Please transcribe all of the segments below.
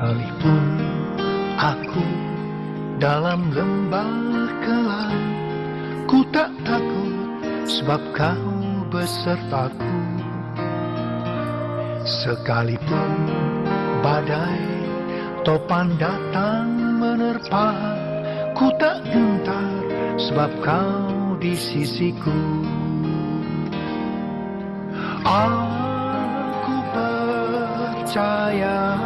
Sekalipun aku dalam lembah gelap, ku tak takut sebab kau besertaku. Sekalipun badai topan datang menerpa, ku tak gentar sebab kau di sisiku. Aku percaya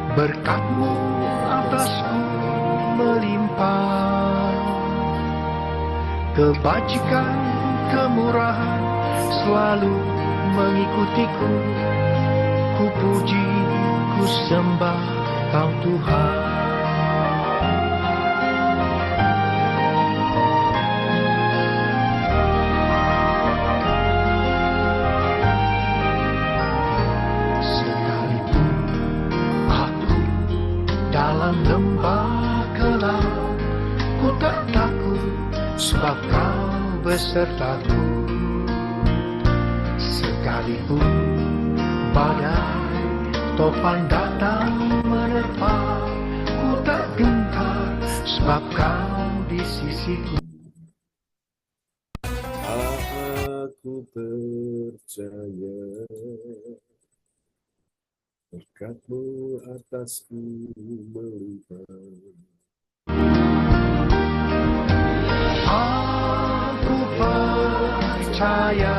berkat-Mu atasku melimpah, kebajikan, kemurahan selalu mengikutiku. Ku puji, ku sembah Kau Tuhan. Sekalipun aku dalam lembah gelap, ku tak takut sebab Kau besertaku. Sekalipun badai topan datang menerpa, ku tak gentar sebab Kau di sisiku. Aku percaya berkat-Mu atasku melimpah. Aku percaya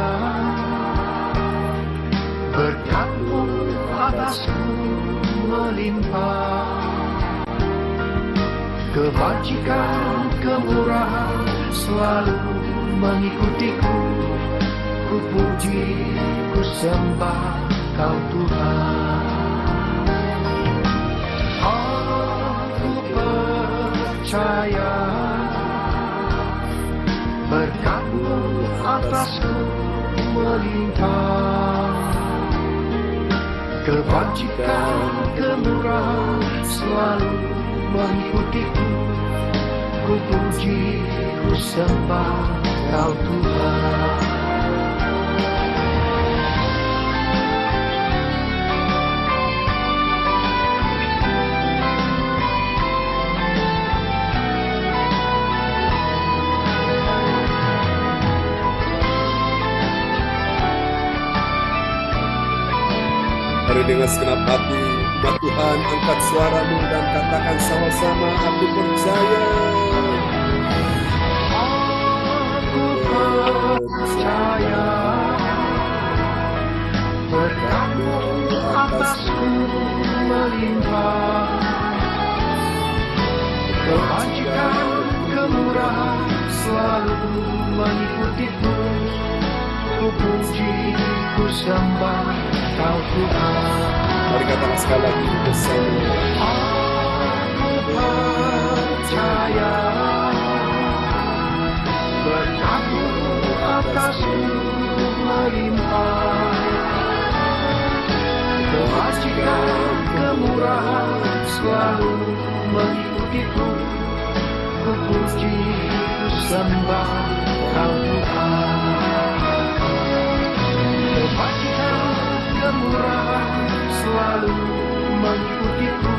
berkat-Mu atasku melimpah, kebajikan, kemurahan selalu mengikutiku. Ku puji, ku sembah Kau Tuhan. Aku percaya berkat-Mu atasku melimpah, kebajikan, kemurahan selalu mengikutiku. Ku puji, ku sembah Kau Tuhan. Mari dengan segenap hati, umat Tuhan, angkat suaramu dan katakan sama-sama, aku percaya. Aku percaya berkat-Mu atasku melimpah, kebajikan, kemurahan selalu mengikutiku. Ku puji, ku sembah Kau Tuhan. Mari katakan sekali lagi bersama. Aku percaya berkat-Mu atasku melimpah, kebajikan, kemurahan selalu mengikutiku. Ku puji, ku sembah Kau Tuhan. Kebajikan, kemurahan selalu mengikutiku.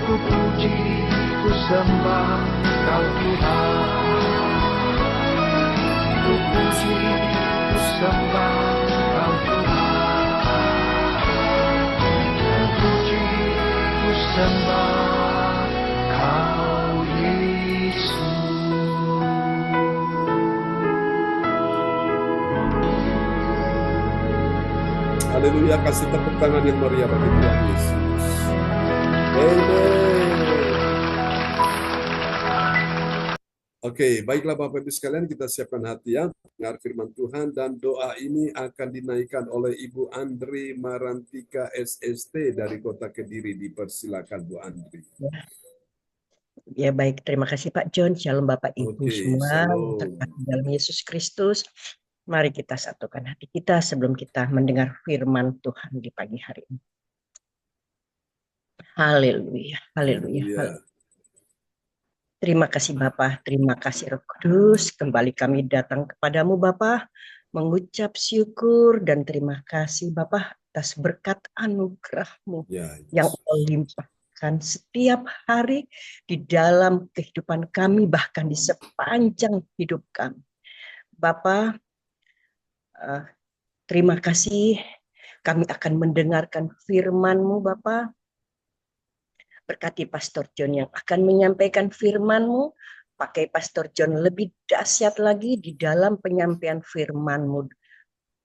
Ku puji, ku sembah Kau Tuhan. Ku puji, ku sembah Kau Tuhan. Ku puji, ku sembah Kau Yesus. Haleluya, kasih tepuk tangan yang meriah bagi Tuhan Yesus. Amen. Oke, baiklah Bapak Ibu sekalian, kita siapkan hati ya, dengar firman Tuhan, dan doa ini akan dinaikkan oleh Ibu Andri Marantika SST dari Kota Kediri. Dipersilakan Bu Andri. Ya baik, terima kasih Pak John. Shalom Bapak Ibu semua, shalom. terkasih dalam Yesus Kristus. Mari kita satukan hati kita sebelum kita mendengar firman Tuhan di pagi hari ini. Haleluya, haleluya, haleluya. Terima kasih Bapa, terima kasih Roh Kudus. Kembali kami datang kepadamu Bapa, mengucap syukur dan terima kasih Bapa atas berkat anugerah-Mu Ya, yang Engkau limpahkan setiap hari di dalam kehidupan kami, bahkan di sepanjang hidup kami. Bapa, terima kasih kami akan mendengarkan firman-Mu, Bapa. Berkati Pastor John yang akan menyampaikan firman-Mu. Pakai Pastor John lebih dahsyat lagi di dalam penyampaian firman-Mu.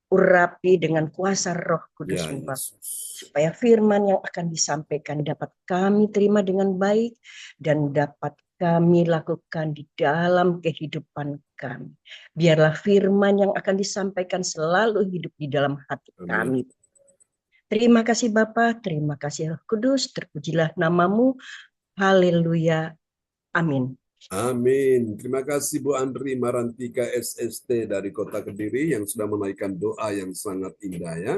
Urapi dengan kuasa Roh ya, Kudus-Mu, Bapa. Yesus. Supaya firman yang akan disampaikan dapat kami terima dengan baik dan dapat kami lakukan di dalam kehidupan kami. Biarlah firman yang akan disampaikan selalu hidup di dalam hati kami. Amin. Terima kasih Bapa, terima kasih Roh Kudus, terpujilah namamu. Haleluya. Amin. Amin. Terima kasih Bu Andri Marantika SST dari Kota Kediri yang sudah menaikkan doa yang sangat indah ya.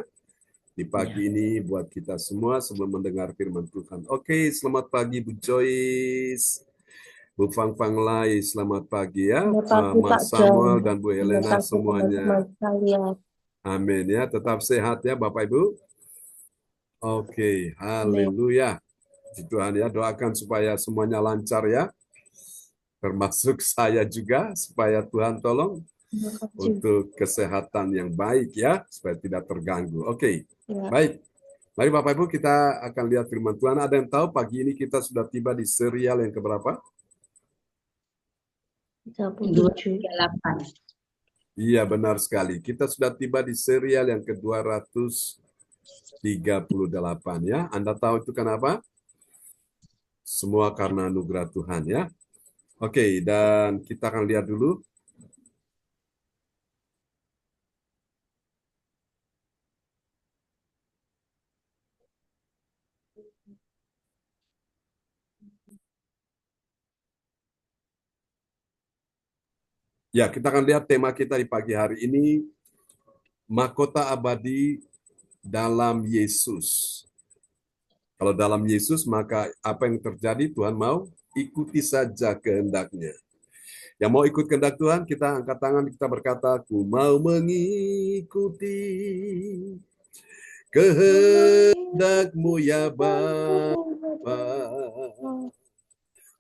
Di pagi ini buat kita semua sebelum mendengar firman Tuhan. Oke, selamat pagi Bu Joyce, Bu Fang Fang Lai, selamat pagi ya. Selamat pagi, Pak Mas Samuel John. dan Bu Terima Helena kasih semuanya. teman-teman sekalian. Amin ya, tetap sehat ya Bapak Ibu. Oke, Amin. haleluya. Puji Tuhan ya, doakan supaya semuanya lancar ya. Termasuk saya juga, supaya Tuhan tolong Terima kasih. untuk kesehatan yang baik ya, supaya tidak terganggu. Oke, Ya, baik. Mari Bapak Ibu kita akan lihat firman Tuhan. Ada yang tahu pagi ini kita sudah tiba di serial yang keberapa? 37. 28. Iya benar sekali. Kita sudah tiba di serial yang ke-238 ya. Anda tahu itu kenapa? Semua karena anugerah Tuhan ya. Oke, dan kita akan lihat dulu. Ya, kita akan lihat tema kita di pagi hari ini, mahkota abadi dalam Yesus. Kalau dalam Yesus, maka apa yang terjadi Tuhan mau ikuti saja kehendaknya. Yang mau ikut kehendak Tuhan, kita angkat tangan, kita berkata, ku mau mengikuti kehendak-Mu ya Bapa.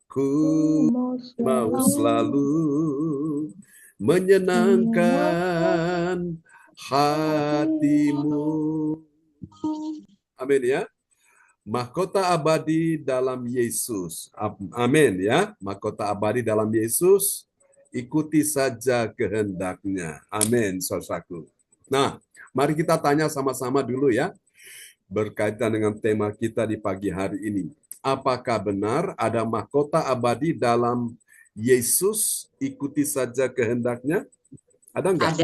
Ku mau selalu menyenangkan hati-Mu. Amin ya. Mahkota abadi dalam Yesus. Amin ya. Mahkota abadi dalam Yesus. Ikuti saja kehendaknya. Amin, saudaraku. Nah, mari kita tanya sama-sama dulu ya. Berkaitan dengan tema kita di pagi hari ini. Apakah benar ada mahkota abadi dalam Yesus? Ikuti saja kehendaknya. Ada enggak? Ada.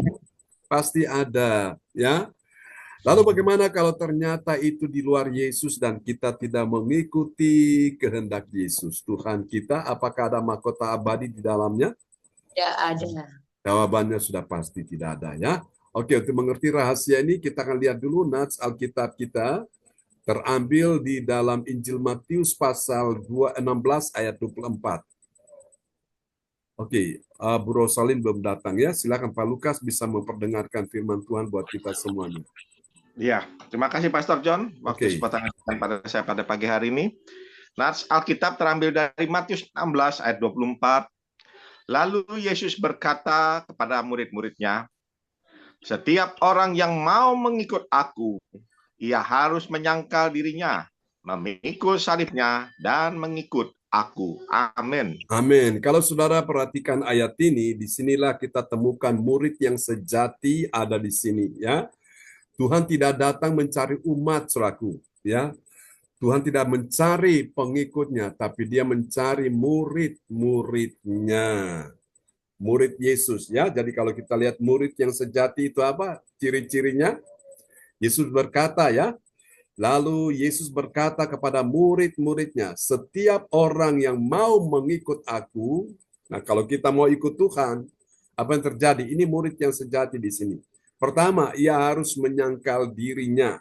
Pasti ada, ya. Lalu bagaimana kalau ternyata itu di luar Yesus dan kita tidak mengikuti kehendak Yesus? Tuhan kita, apakah ada mahkota abadi di dalamnya? Tidak ada. Jawabannya sudah pasti tidak ada ya. Oke, untuk mengerti rahasia ini kita akan lihat dulu nats Alkitab kita terambil di dalam Injil Matius pasal 16 ayat 24. Oke, Bu Rosalin belum datang ya. Silakan Pak Lukas bisa memperdengarkan firman Tuhan buat kita semuanya. Ya, terima kasih Pastor John. Waktu Oke. kesempatan pada saya pada pagi hari ini. Nats Alkitab terambil dari Matius 16 ayat 24. Lalu Yesus berkata kepada murid-muridnya, setiap orang yang mau mengikut aku, ia harus menyangkal dirinya, memikul salibnya, dan mengikut aku. Amin. Amin. Kalau saudara perhatikan ayat ini, disinilah kita temukan murid yang sejati ada di sini ya. Tuhan tidak datang mencari umat saudaraku ya. Tuhan tidak mencari pengikutnya, tapi dia mencari murid-muridnya. Murid Yesus ya. Jadi kalau kita lihat murid yang sejati itu apa? Ciri-cirinya? Yesus berkata ya. Lalu Yesus berkata kepada murid-muridnya, setiap orang yang mau mengikut aku, nah kalau kita mau ikut Tuhan, apa yang terjadi? Ini murid yang sejati di sini. Pertama, ia harus menyangkal dirinya.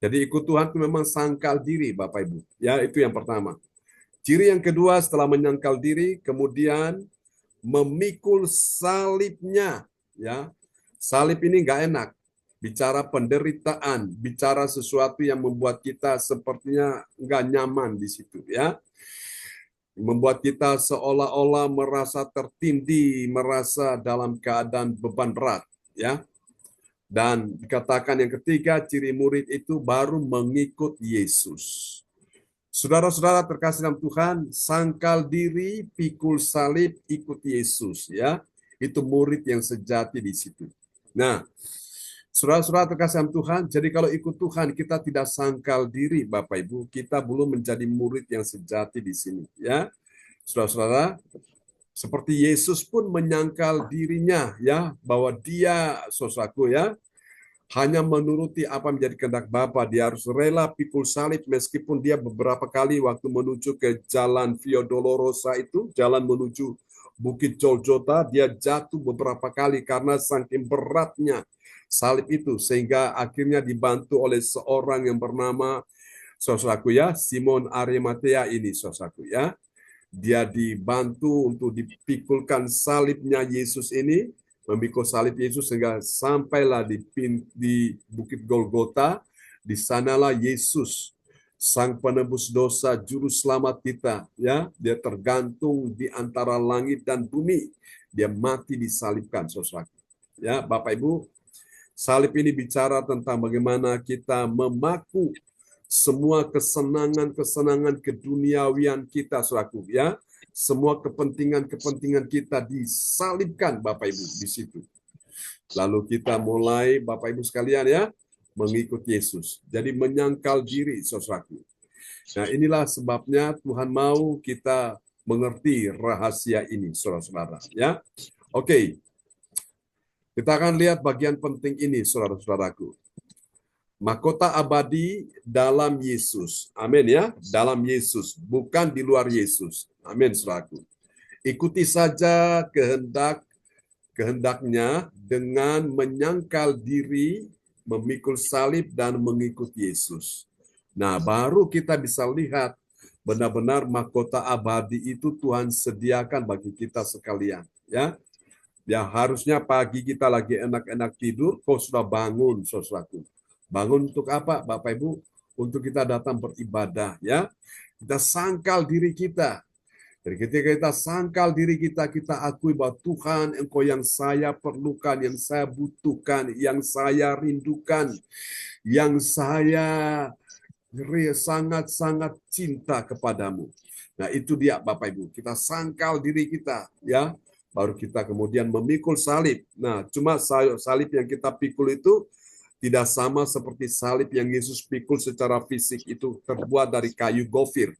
Jadi ikut Tuhan itu memang sangkal diri, Bapak Ibu. Ya, itu yang pertama. Ciri yang kedua setelah menyangkal diri, kemudian memikul salibnya. Ya, salib ini nggak enak. bicara penderitaan, bicara sesuatu yang membuat kita sepertinya nggak nyaman di situ, ya. Membuat kita seolah-olah merasa tertindih, merasa dalam keadaan beban berat, ya. Dan dikatakan yang ketiga, ciri murid itu baru mengikut Yesus. Saudara-saudara terkasih dalam Tuhan, sangkal diri, pikul salib, ikut Yesus, ya. Itu murid yang sejati di situ. Nah, saudara-saudara terkasih dalam Tuhan, jadi kalau ikut Tuhan kita tidak sangkal diri, Bapak Ibu, kita belum menjadi murid yang sejati di sini, ya. Saudara-saudara, seperti Yesus pun menyangkal dirinya, ya, bahwa dia, saudaraku, ya, hanya menuruti apa menjadi kehendak Bapa. Dia harus rela pikul salib meskipun dia beberapa kali waktu menuju ke jalan Via Dolorosa itu, jalan menuju Bukit Golgota, dia jatuh beberapa kali karena saking beratnya salib itu, sehingga akhirnya dibantu oleh seorang yang bernama, saudaraku, ya, Simon Arimatea ini, saudaraku, ya. Dia dibantu untuk dipikulkan salibnya Yesus ini, memikul salib Yesus sehingga sampailah di Bukit Golgota. Di sanalah Yesus, Sang Penebus dosa, Juru Selamat kita, ya. Dia tergantung di antara langit dan bumi. Dia mati disalibkan, saudara. Ya, Bapak Ibu, salib ini bicara tentang bagaimana kita memaku semua kesenangan-kesenangan keduniawian kita, saudaraku, ya. Semua kepentingan-kepentingan kita disalibkan, Bapak Ibu, di situ. Lalu kita mulai, Bapak Ibu sekalian, ya, mengikut Yesus. Jadi menyangkal diri, saudaraku. Nah, inilah sebabnya Tuhan mau kita mengerti rahasia ini, saudara-saudara, ya. Oke. Kita akan lihat bagian penting ini, saudara-saudaraku. Mahkota abadi dalam Yesus. Amin, ya. Dalam Yesus, bukan di luar Yesus. Amin, saudaraku. Ikuti saja kehendaknya dengan menyangkal diri, memikul salib, dan mengikut Yesus. Nah, baru kita bisa lihat benar-benar mahkota abadi itu Tuhan sediakan bagi kita sekalian, ya. Ya, harusnya pagi kita lagi enak-enak tidur, kau sudah bangun, saudaraku. Bangun untuk apa, Bapak Ibu? Untuk kita datang beribadah, ya. Kita sangkal diri kita. Jadi ketika kita sangkal diri kita, kita akui bahwa Tuhan, Engkau yang saya perlukan, yang saya butuhkan, yang saya rindukan, yang saya sangat-sangat cinta kepadamu. Nah, itu dia, Bapak Ibu. Kita sangkal diri kita, ya. Baru kita kemudian memikul salib. Nah, cuma salib yang kita pikul itu tidak sama seperti salib yang Yesus pikul secara fisik, itu terbuat dari kayu gofir.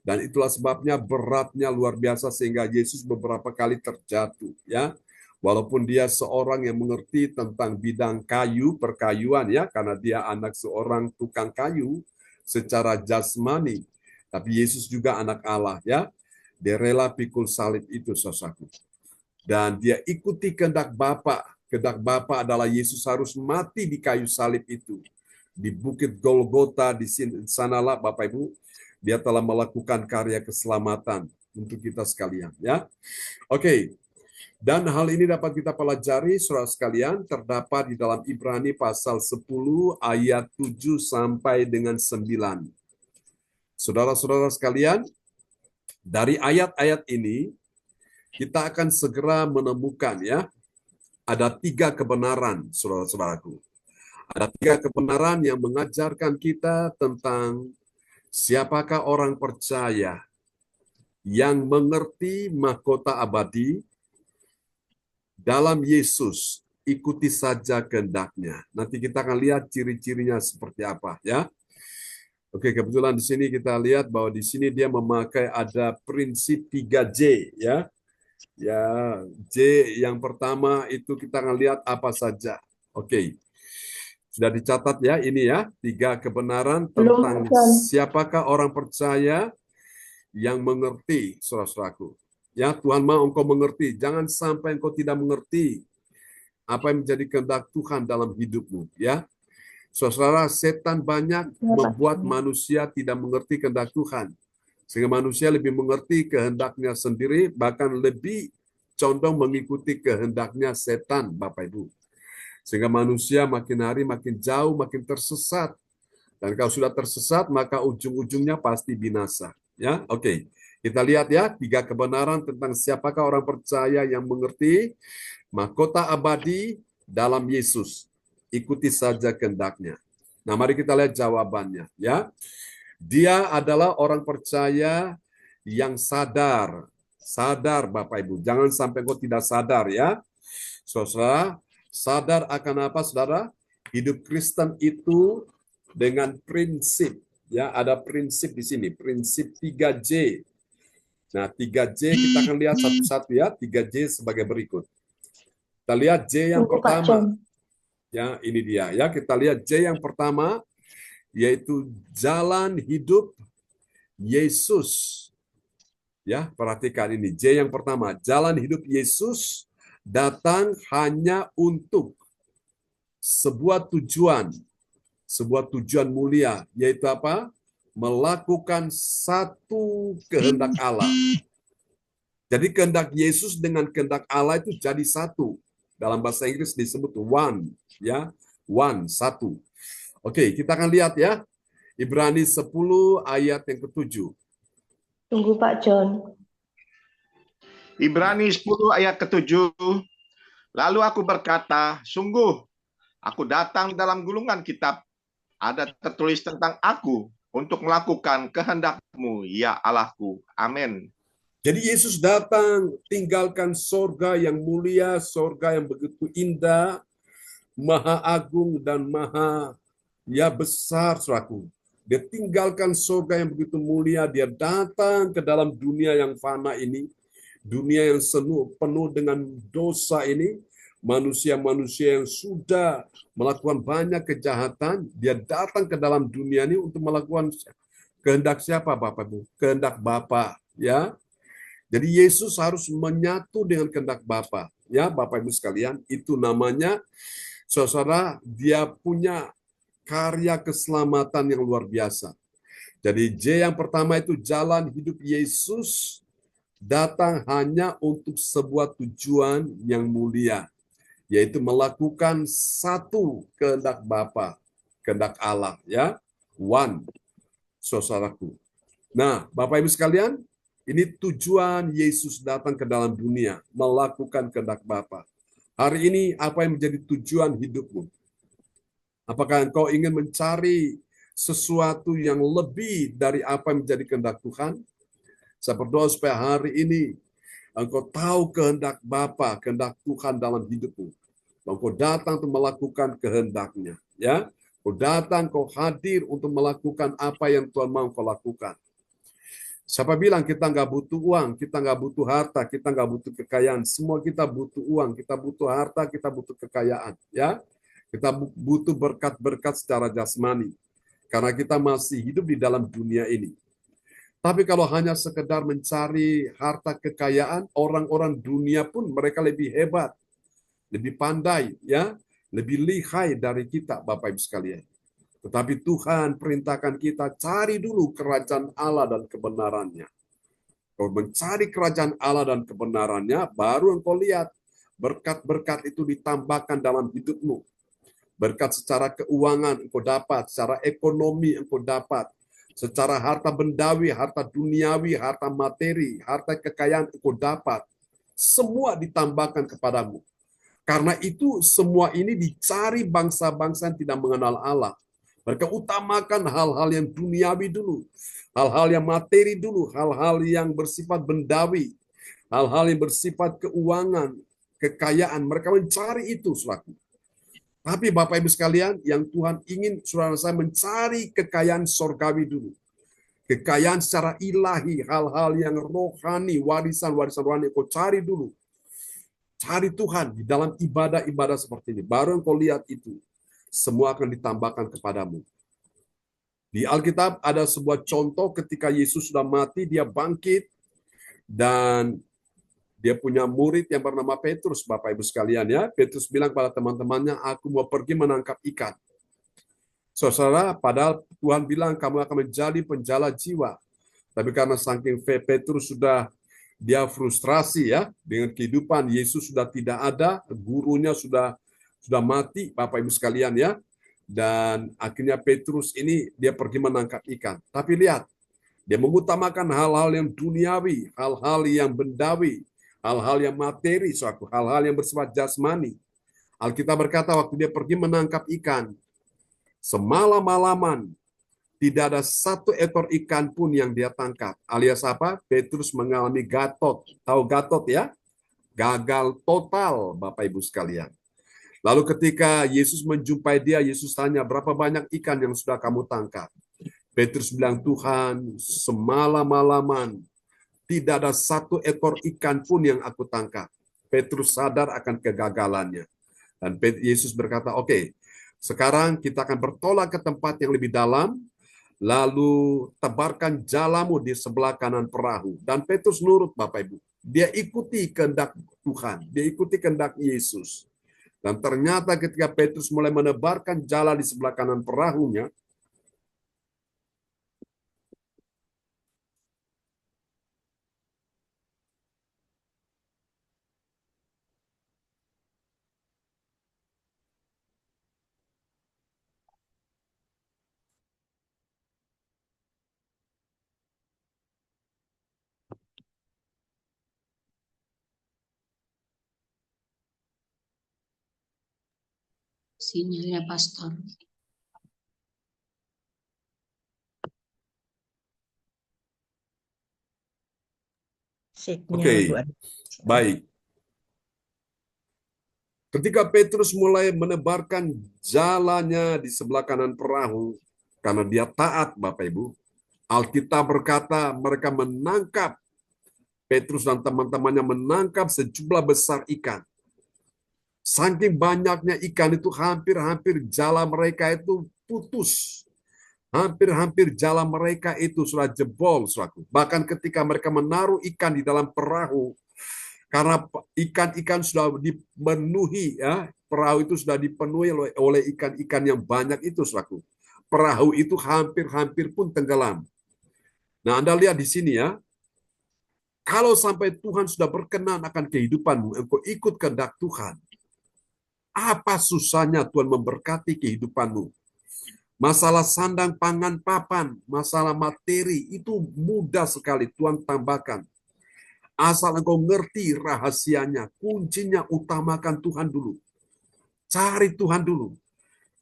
Dan itulah sebabnya beratnya luar biasa sehingga Yesus beberapa kali terjatuh, ya. Walaupun dia seorang yang mengerti tentang bidang kayu, perkayuan, ya, karena dia anak seorang tukang kayu secara jasmani. Tapi Yesus juga anak Allah, ya. Dia rela pikul salib itu, saudaraku. Dan dia ikuti kehendak Bapa. Kehendak Bapa adalah Yesus harus mati di kayu salib itu. Di Bukit Golgota, di sanalah, Bapak Ibu, dia telah melakukan karya keselamatan untuk kita sekalian, ya. Oke. Dan hal ini dapat kita pelajari, saudara sekalian, terdapat di dalam Ibrani pasal 10 ayat 7 sampai dengan 9. Saudara-saudara sekalian, dari ayat-ayat ini kita akan segera menemukan, ya, ada 3 kebenaran, saudara-saudaraku. Ada 3 kebenaran yang mengajarkan kita tentang siapakah orang percaya yang mengerti mahkota abadi dalam Yesus. Ikuti saja kehendaknya. Nanti kita akan lihat ciri-cirinya seperti apa, ya. Oke, kebetulan di sini kita lihat bahwa di sini dia memakai ada prinsip 3J, ya. Ya, J yang pertama itu kita akan lihat apa saja. Oke. Sudah dicatat, ya, ini, ya, 3 kebenaran tentang siapakah orang percaya yang mengerti, saudara-saudaraku. Ya, Tuhan mau engkau mengerti. Jangan sampai engkau tidak mengerti apa yang menjadi kehendak Tuhan dalam hidupmu, ya. Saudara, setan banyak membuat manusia tidak mengerti kehendak Tuhan. Sehingga manusia lebih mengerti kehendaknya sendiri, bahkan lebih condong mengikuti kehendaknya setan, Bapak Ibu. Sehingga manusia makin hari makin jauh, makin tersesat. Dan kalau sudah tersesat, maka ujung-ujungnya pasti binasa. Ya, oke. Kita lihat ya, 3 kebenaran tentang siapakah orang percaya yang mengerti mahkota abadi dalam Yesus. Ikuti saja kehendaknya. Nah, mari kita lihat jawabannya. Ya, dia adalah orang percaya yang sadar. Sadar, Bapak Ibu. Jangan sampai kau tidak sadar ya. Saudara, sadar akan apa, saudara? Hidup Kristen itu dengan prinsip. Ya, ada prinsip di sini. Prinsip 3J. Nah, 3J kita akan lihat satu-satu ya. 3J sebagai berikut. Kita lihat J yang Tunggu Pak pertama. John. Ya, ini dia. Ya, kita lihat J yang pertama, yaitu jalan hidup Yesus. Ya, perhatikan ini. J yang pertama, jalan hidup Yesus datang hanya untuk sebuah tujuan mulia, yaitu apa? Melakukan satu kehendak Allah. Jadi kehendak Yesus dengan kehendak Allah itu jadi satu. Dalam bahasa Inggris disebut one, ya, one, satu. Oke, kita akan lihat ya. Ibrani 10 ayat yang ke-7. Tunggu Pak John. Ibrani 10 ayat ke-7. Lalu aku berkata, sungguh, aku datang dalam gulungan kitab. Ada tertulis tentang aku untuk melakukan kehendak-Mu, ya Allahku. Amin. Jadi Yesus datang tinggalkan sorga yang mulia, sorga yang begitu indah, maha agung dan maha besar, saudaraku. Dia tinggalkan sorga yang begitu mulia, dia datang ke dalam dunia yang fana ini, dunia yang penuh dengan dosa ini, manusia-manusia yang sudah melakukan banyak kejahatan, dia datang ke dalam dunia ini untuk melakukan kehendak siapa, Bapak Ibu? Kehendak Bapa, ya. Jadi Yesus harus menyatu dengan kehendak Bapa, ya, Bapak Ibu sekalian. Itu namanya, saudara, dia punya karya keselamatan yang luar biasa. Jadi J yang pertama itu jalan hidup Yesus datang hanya untuk sebuah tujuan yang mulia, yaitu melakukan satu kehendak Bapa, kehendak Allah, ya, one, saudaraku. Nah, Bapak Ibu sekalian, ini tujuan Yesus datang ke dalam dunia, melakukan kehendak Bapa. Hari ini apa yang menjadi tujuan hidupmu? Apakah engkau ingin mencari sesuatu yang lebih dari apa yang menjadi kehendak Tuhan? Saya berdoa supaya hari ini engkau tahu kehendak Bapa, kehendak Tuhan dalam hidupmu. Engkau datang untuk melakukan kehendaknya, ya. Kau datang, kau hadir untuk melakukan apa yang Tuhan mau kau lakukan. Siapa bilang kita nggak butuh uang, kita nggak butuh harta, kita nggak butuh kekayaan. Semua kita butuh uang, kita butuh harta, kita butuh kekayaan, ya. Kita butuh berkat-berkat secara jasmani, karena kita masih hidup di dalam dunia ini. Tapi kalau hanya sekedar mencari harta kekayaan, orang-orang dunia pun mereka lebih hebat, lebih pandai, ya, lebih lihai dari kita, Bapak Ibu sekalian. Tetapi Tuhan perintahkan kita cari dulu kerajaan Allah dan kebenarannya. Kau mencari kerajaan Allah dan kebenarannya, baru engkau lihat berkat-berkat itu ditambahkan dalam hidupmu. Berkat secara keuangan engkau dapat, secara ekonomi engkau dapat, secara harta bendawi, harta duniawi, harta materi, harta kekayaan engkau dapat. Semua ditambahkan kepadamu. Karena itu semua ini dicari bangsa-bangsa yang tidak mengenal Allah. Mereka utamakan hal-hal yang duniawi dulu, hal-hal yang materi dulu, hal-hal yang bersifat bendawi, hal-hal yang bersifat keuangan, kekayaan. Mereka mencari itu, saudaraku. Tapi Bapak Ibu sekalian, yang Tuhan ingin saudara saya mencari kekayaan sorgawi dulu. Kekayaan secara ilahi, hal-hal yang rohani, warisan-warisan rohani, kau cari dulu. Cari Tuhan di dalam ibadah-ibadah seperti ini. Baru engkau lihat itu. Semua akan ditambahkan kepadamu. Di Alkitab ada sebuah contoh ketika Yesus sudah mati, dia bangkit, dan dia punya murid yang bernama Petrus, Bapak Ibu sekalian, ya. Petrus bilang pada teman-temannya, aku mau pergi menangkap ikan. Saudara, padahal Tuhan bilang kamu akan menjadi penjala jiwa. Tapi karena saking Petrus sudah dia frustrasi, ya, dengan kehidupan, Yesus sudah tidak ada, gurunya sudah sudah mati, Bapak Ibu sekalian ya. Dan akhirnya Petrus ini dia pergi menangkap ikan. Tapi lihat, dia mengutamakan hal-hal yang duniawi, hal-hal yang bendawi, hal-hal yang materi, suatu hal-hal yang bersifat jasmani. Alkitab berkata waktu dia pergi menangkap ikan, semalam-malaman tidak ada satu ekor ikan pun yang dia tangkap. Alias apa? Petrus mengalami gatot. Tahu gatot ya? Gagal total, Bapak Ibu sekalian. Lalu ketika Yesus menjumpai dia, Yesus tanya, berapa banyak ikan yang sudah kamu tangkap? Petrus bilang, Tuhan, semalam-malaman tidak ada satu ekor ikan pun yang aku tangkap. Petrus sadar akan kegagalannya. Dan Yesus berkata, oke, sekarang kita akan bertolak ke tempat yang lebih dalam, lalu tebarkan jalamu di sebelah kanan perahu. Dan Petrus nurut, Bapak Ibu. Dia ikuti kehendak Tuhan, dia ikuti kehendak Yesus. Dan ternyata ketika Petrus mulai menebarkan jala di sebelah kanan perahunya, Sinyalnya pastor. Signal Bu Ade. baik. Ketika Petrus mulai menebarkan jalannya di sebelah kanan perahu, karena dia taat, Bapak Ibu, Alkitab berkata mereka menangkap, Petrus dan teman-temannya menangkap sejumlah besar ikan. Saking banyaknya ikan itu hampir-hampir jala mereka itu putus. Hampir-hampir jala mereka itu sudah jebol, saudaraku. Bahkan ketika mereka menaruh ikan di dalam perahu, karena ikan-ikan sudah dipenuhi, ya, perahu itu sudah dipenuhi oleh ikan-ikan yang banyak itu, saudaraku. Perahu itu hampir-hampir pun tenggelam. Nah, Anda lihat di sini ya, kalau sampai Tuhan sudah berkenan akan kehidupanmu, engkau ikut kehendak Tuhan, apa susahnya Tuhan memberkati kehidupanmu? Masalah sandang, pangan, papan, masalah materi, itu mudah sekali Tuhan tambahkan. Asal engkau ngerti rahasianya, kuncinya utamakan Tuhan dulu. Cari Tuhan dulu.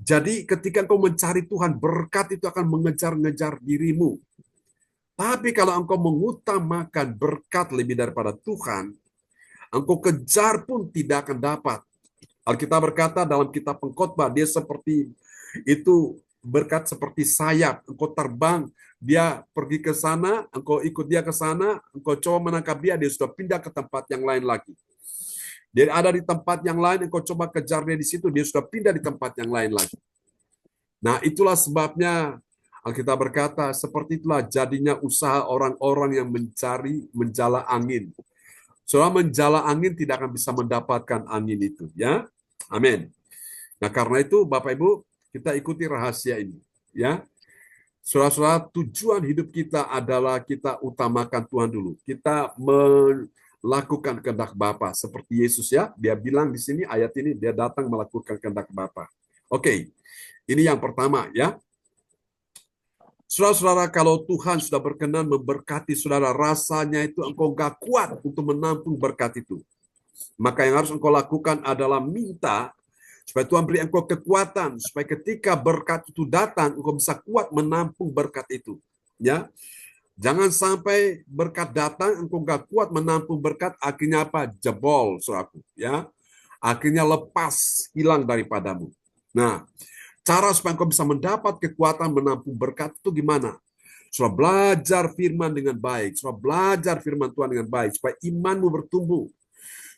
Jadi ketika engkau mencari Tuhan, berkat itu akan mengejar-ngejar dirimu. Tapi kalau engkau mengutamakan berkat lebih daripada Tuhan, engkau kejar pun tidak akan dapat. Alkitab berkata dalam kitab Pengkhotbah, dia seperti itu, berkat seperti sayap. Engkau terbang, dia pergi ke sana, engkau ikut dia ke sana, engkau coba menangkap dia, dia sudah pindah ke tempat yang lain lagi. Dia ada di tempat yang lain, engkau coba kejar dia di situ, dia sudah pindah di tempat yang lain lagi. Nah, itulah sebabnya Alkitab berkata, seperti itulah jadinya usaha orang-orang yang mencari menjala angin. Soalnya menjala angin tidak akan bisa mendapatkan angin itu, ya. Amin. Nah, karena itu Bapak Ibu, kita ikuti rahasia ini, ya. Saudara-saudara, tujuan hidup kita adalah kita utamakan Tuhan dulu. Kita melakukan kehendak Bapa seperti Yesus, ya. Dia bilang di sini ayat ini, dia datang melakukan kehendak Bapa. Oke. Ini yang pertama, ya. Saudara-saudara, kalau Tuhan sudah berkenan memberkati saudara, rasanya itu engkau gak kuat untuk menampung berkat itu. Maka yang harus engkau lakukan adalah minta supaya Tuhan beri engkau kekuatan, supaya ketika berkat itu datang, engkau bisa kuat menampung berkat itu. Ya, jangan sampai berkat datang, engkau gak kuat menampung berkat, akhirnya apa? Jebol, saudaraku. Ya, akhirnya lepas, hilang daripadamu. Nah, cara supaya engkau bisa mendapat kekuatan menampung berkat itu gimana? Supaya belajar firman dengan baik, supaya belajar firman Tuhan dengan baik, supaya imanmu bertumbuh.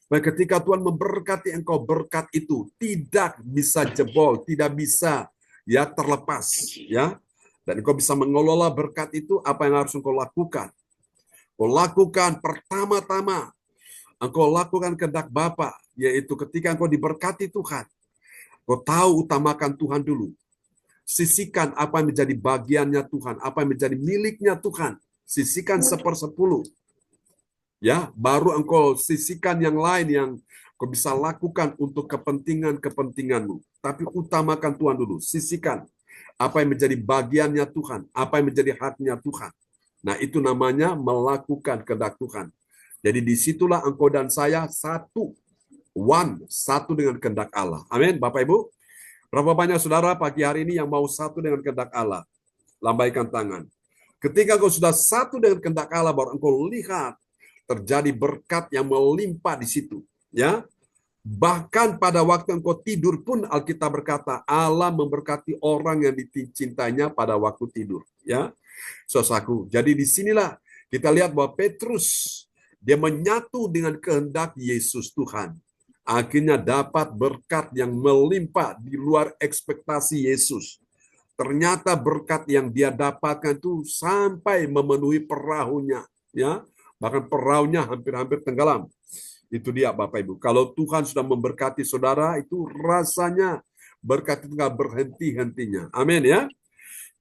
Supaya ketika Tuhan memberkati engkau, berkat itu tidak bisa jebol, tidak bisa ya terlepas, ya. Dan engkau bisa mengelola berkat itu, apa yang harus engkau lakukan? Engkau lakukan pertama-tama, engkau lakukan kehendak Bapa, yaitu ketika engkau diberkati Tuhan, kau tahu utamakan Tuhan dulu. Sisihkan apa yang menjadi bagiannya Tuhan, apa yang menjadi miliknya Tuhan. Sisihkan 1/10. Ya, baru engkau sisihkan yang lain yang kau bisa lakukan untuk kepentinganmu. Tapi utamakan Tuhan dulu, sisihkan apa yang menjadi bagiannya Tuhan, apa yang menjadi haknya Tuhan. Nah, itu namanya melakukan kehendak Tuhan. Jadi disitulah engkau dan saya satu dengan kehendak Allah. Amin, Bapak Ibu. Berapa banyak saudara pagi hari ini yang mau satu dengan kehendak Allah? Lambaikan tangan. Ketika engkau sudah satu dengan kehendak Allah, baru engkau lihat terjadi berkat yang melimpah di situ. Ya, bahkan pada waktu engkau tidur pun Alkitab berkata Allah memberkati orang yang dicintainya pada waktu tidur. Ya, saudaraku. Jadi disinilah kita lihat bahwa Petrus dia menyatu dengan kehendak Yesus Tuhan. Akhirnya dapat berkat yang melimpah di luar ekspektasi Yesus. Ternyata berkat yang dia dapatkan itu sampai memenuhi perahunya, ya. Bahkan perahunya hampir-hampir tenggelam. Itu dia Bapak Ibu. Kalau Tuhan sudah memberkati saudara, itu rasanya berkat itu nggak berhenti-hentinya. Amin ya.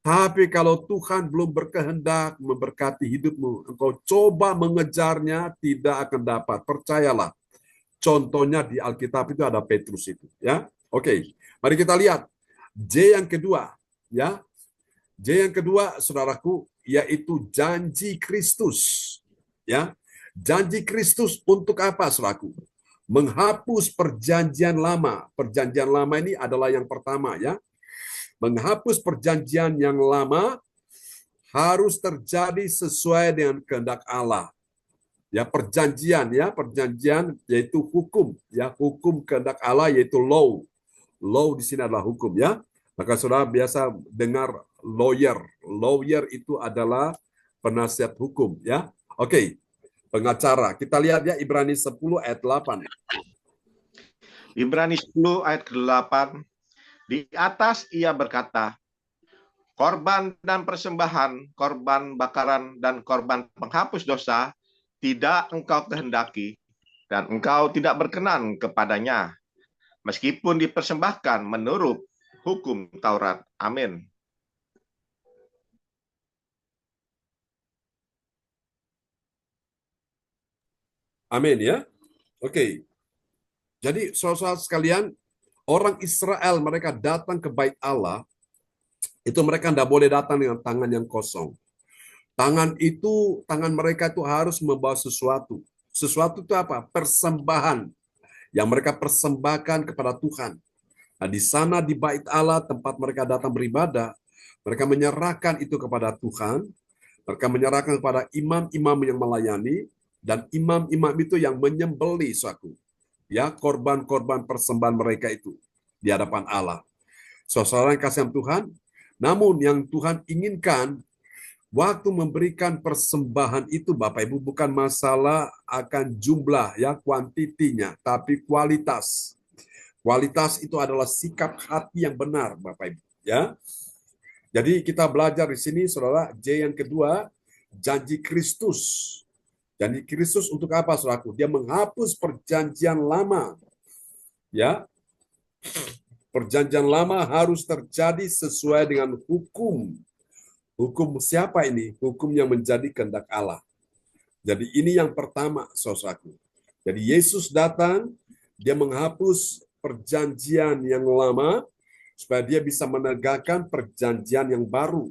Tapi kalau Tuhan belum berkehendak memberkati hidupmu, engkau coba mengejarnya, tidak akan dapat. Percayalah. Contohnya di Alkitab itu ada Petrus itu, ya. Oke, mari kita lihat J yang kedua, ya. J yang kedua, saudaraku, yaitu janji Kristus, ya. Janji Kristus untuk apa, saudaraku? Menghapus perjanjian lama. Perjanjian lama ini adalah yang pertama, ya. Menghapus perjanjian yang lama harus terjadi sesuai dengan kehendak Allah. Ya, perjanjian yaitu hukum, ya, hukum kehendak Allah yaitu law. Law di sini adalah hukum, ya. Maka saudara biasa dengar lawyer. Lawyer itu adalah penasihat hukum, ya. Oke. Pengacara. Kita lihat ya Ibrani 10 ayat 8. Ibrani 10 ayat ke-8. Di atas ia berkata, korban dan persembahan, korban bakaran dan korban penghapus dosa tidak engkau kehendaki, dan engkau tidak berkenan kepadanya, meskipun dipersembahkan menurut hukum Taurat. Amin. Amin ya. Oke. Jadi saudara-saudara sekalian, orang Israel mereka datang ke bait Allah, itu mereka tidak boleh datang dengan tangan yang kosong. Tangan mereka itu harus membawa sesuatu. Sesuatu itu apa? Persembahan yang mereka persembahkan kepada Tuhan. Nah, di sana di bait Allah tempat mereka datang beribadah, mereka menyerahkan itu kepada Tuhan. Mereka menyerahkan kepada imam-imam yang melayani dan imam-imam itu yang menyembelih suatu. Ya, korban-korban persembahan mereka itu di hadapan Allah. Saudara yang kasih Tuhan, namun yang Tuhan inginkan waktu memberikan persembahan itu Bapak Ibu bukan masalah akan jumlah ya kuantitinya, tapi kualitas. Kualitas itu adalah sikap hati yang benar Bapak Ibu ya. Jadi kita belajar di sini Saudara, J yang kedua, janji Kristus. Janji Kristus untuk apa Saudaraku? Dia menghapus perjanjian lama. Ya. Perjanjian lama harus terjadi sesuai dengan hukum. Hukum siapa ini? Hukum yang menjadi kehendak Allah. Jadi ini yang pertama, saudaraku. Jadi Yesus datang, dia menghapus perjanjian yang lama, supaya dia bisa menegakkan perjanjian yang baru.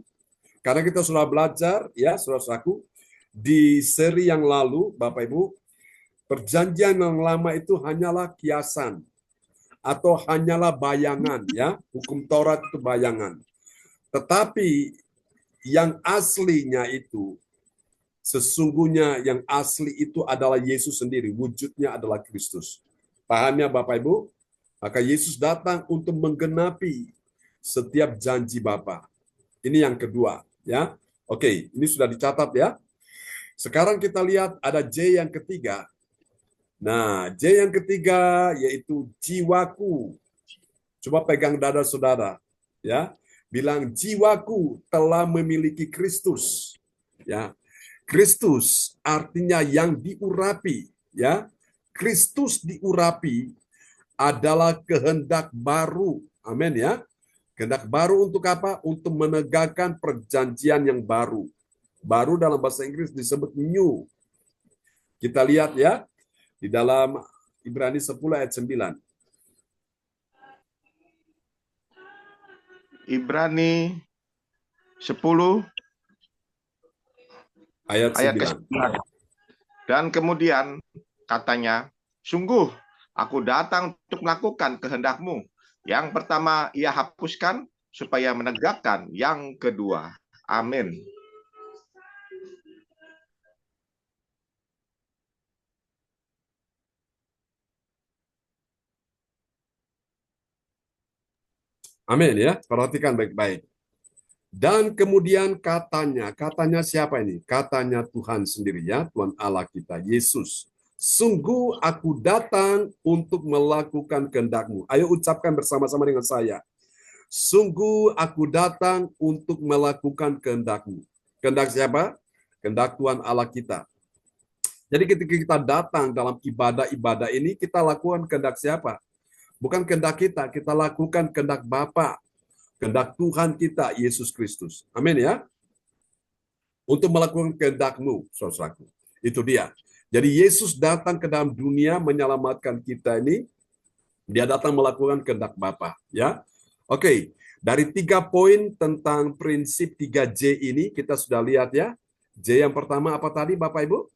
Karena kita sudah belajar, ya saudaraku, di seri yang lalu, Bapak Ibu, perjanjian yang lama itu hanyalah kiasan, atau hanyalah bayangan, ya. Hukum Taurat itu bayangan. Tetapi yang aslinya itu, sesungguhnya yang asli itu adalah Yesus sendiri. Wujudnya adalah Kristus. Pahamnya Bapak Ibu? Maka Yesus datang untuk menggenapi setiap janji Bapa. Ini yang kedua. Ya, oke, ini sudah dicatat ya. Sekarang kita lihat ada J yang ketiga. Nah, J yang ketiga yaitu jiwaku. Coba pegang dada saudara. Ya. Bilang jiwaku telah memiliki Kristus. Ya. Kristus artinya yang diurapi, ya. Kristus diurapi adalah kehendak baru. Amin ya. Kehendak baru untuk apa? Untuk menegakkan perjanjian yang baru. Baru dalam bahasa Inggris disebut new. Kita lihat ya di dalam Ibrani 10 ayat 9. Ibrani 10 Ayat ayat 9. ke-9. Dan kemudian katanya, sungguh aku datang untuk melakukan kehendak-Mu. Yang pertama ia hapuskan supaya menegakkan yang kedua. Amin. Amin ya, perhatikan baik-baik. Dan kemudian katanya siapa ini? Katanya Tuhan sendiri ya, Tuhan Allah kita, Yesus. Sungguh aku datang untuk melakukan kehendak-Mu. Ayo ucapkan bersama-sama dengan saya. Sungguh aku datang untuk melakukan kehendak-Mu. Kehendak siapa? Kehendak Tuhan Allah kita. Jadi ketika kita datang dalam ibadah-ibadah ini, kita lakukan kehendak siapa? Bukan kehendak kita, kita lakukan kehendak Bapa, kehendak Tuhan kita, Yesus Kristus. Amin ya. Untuk melakukan kehendak-Mu, saudaraku. Itu dia. Jadi Yesus datang ke dalam dunia menyelamatkan kita ini. Dia datang melakukan kehendak Bapa. Ya. Oke, dari 3 poin tentang prinsip 3J ini kita sudah lihat ya. J yang pertama apa tadi Bapak Ibu?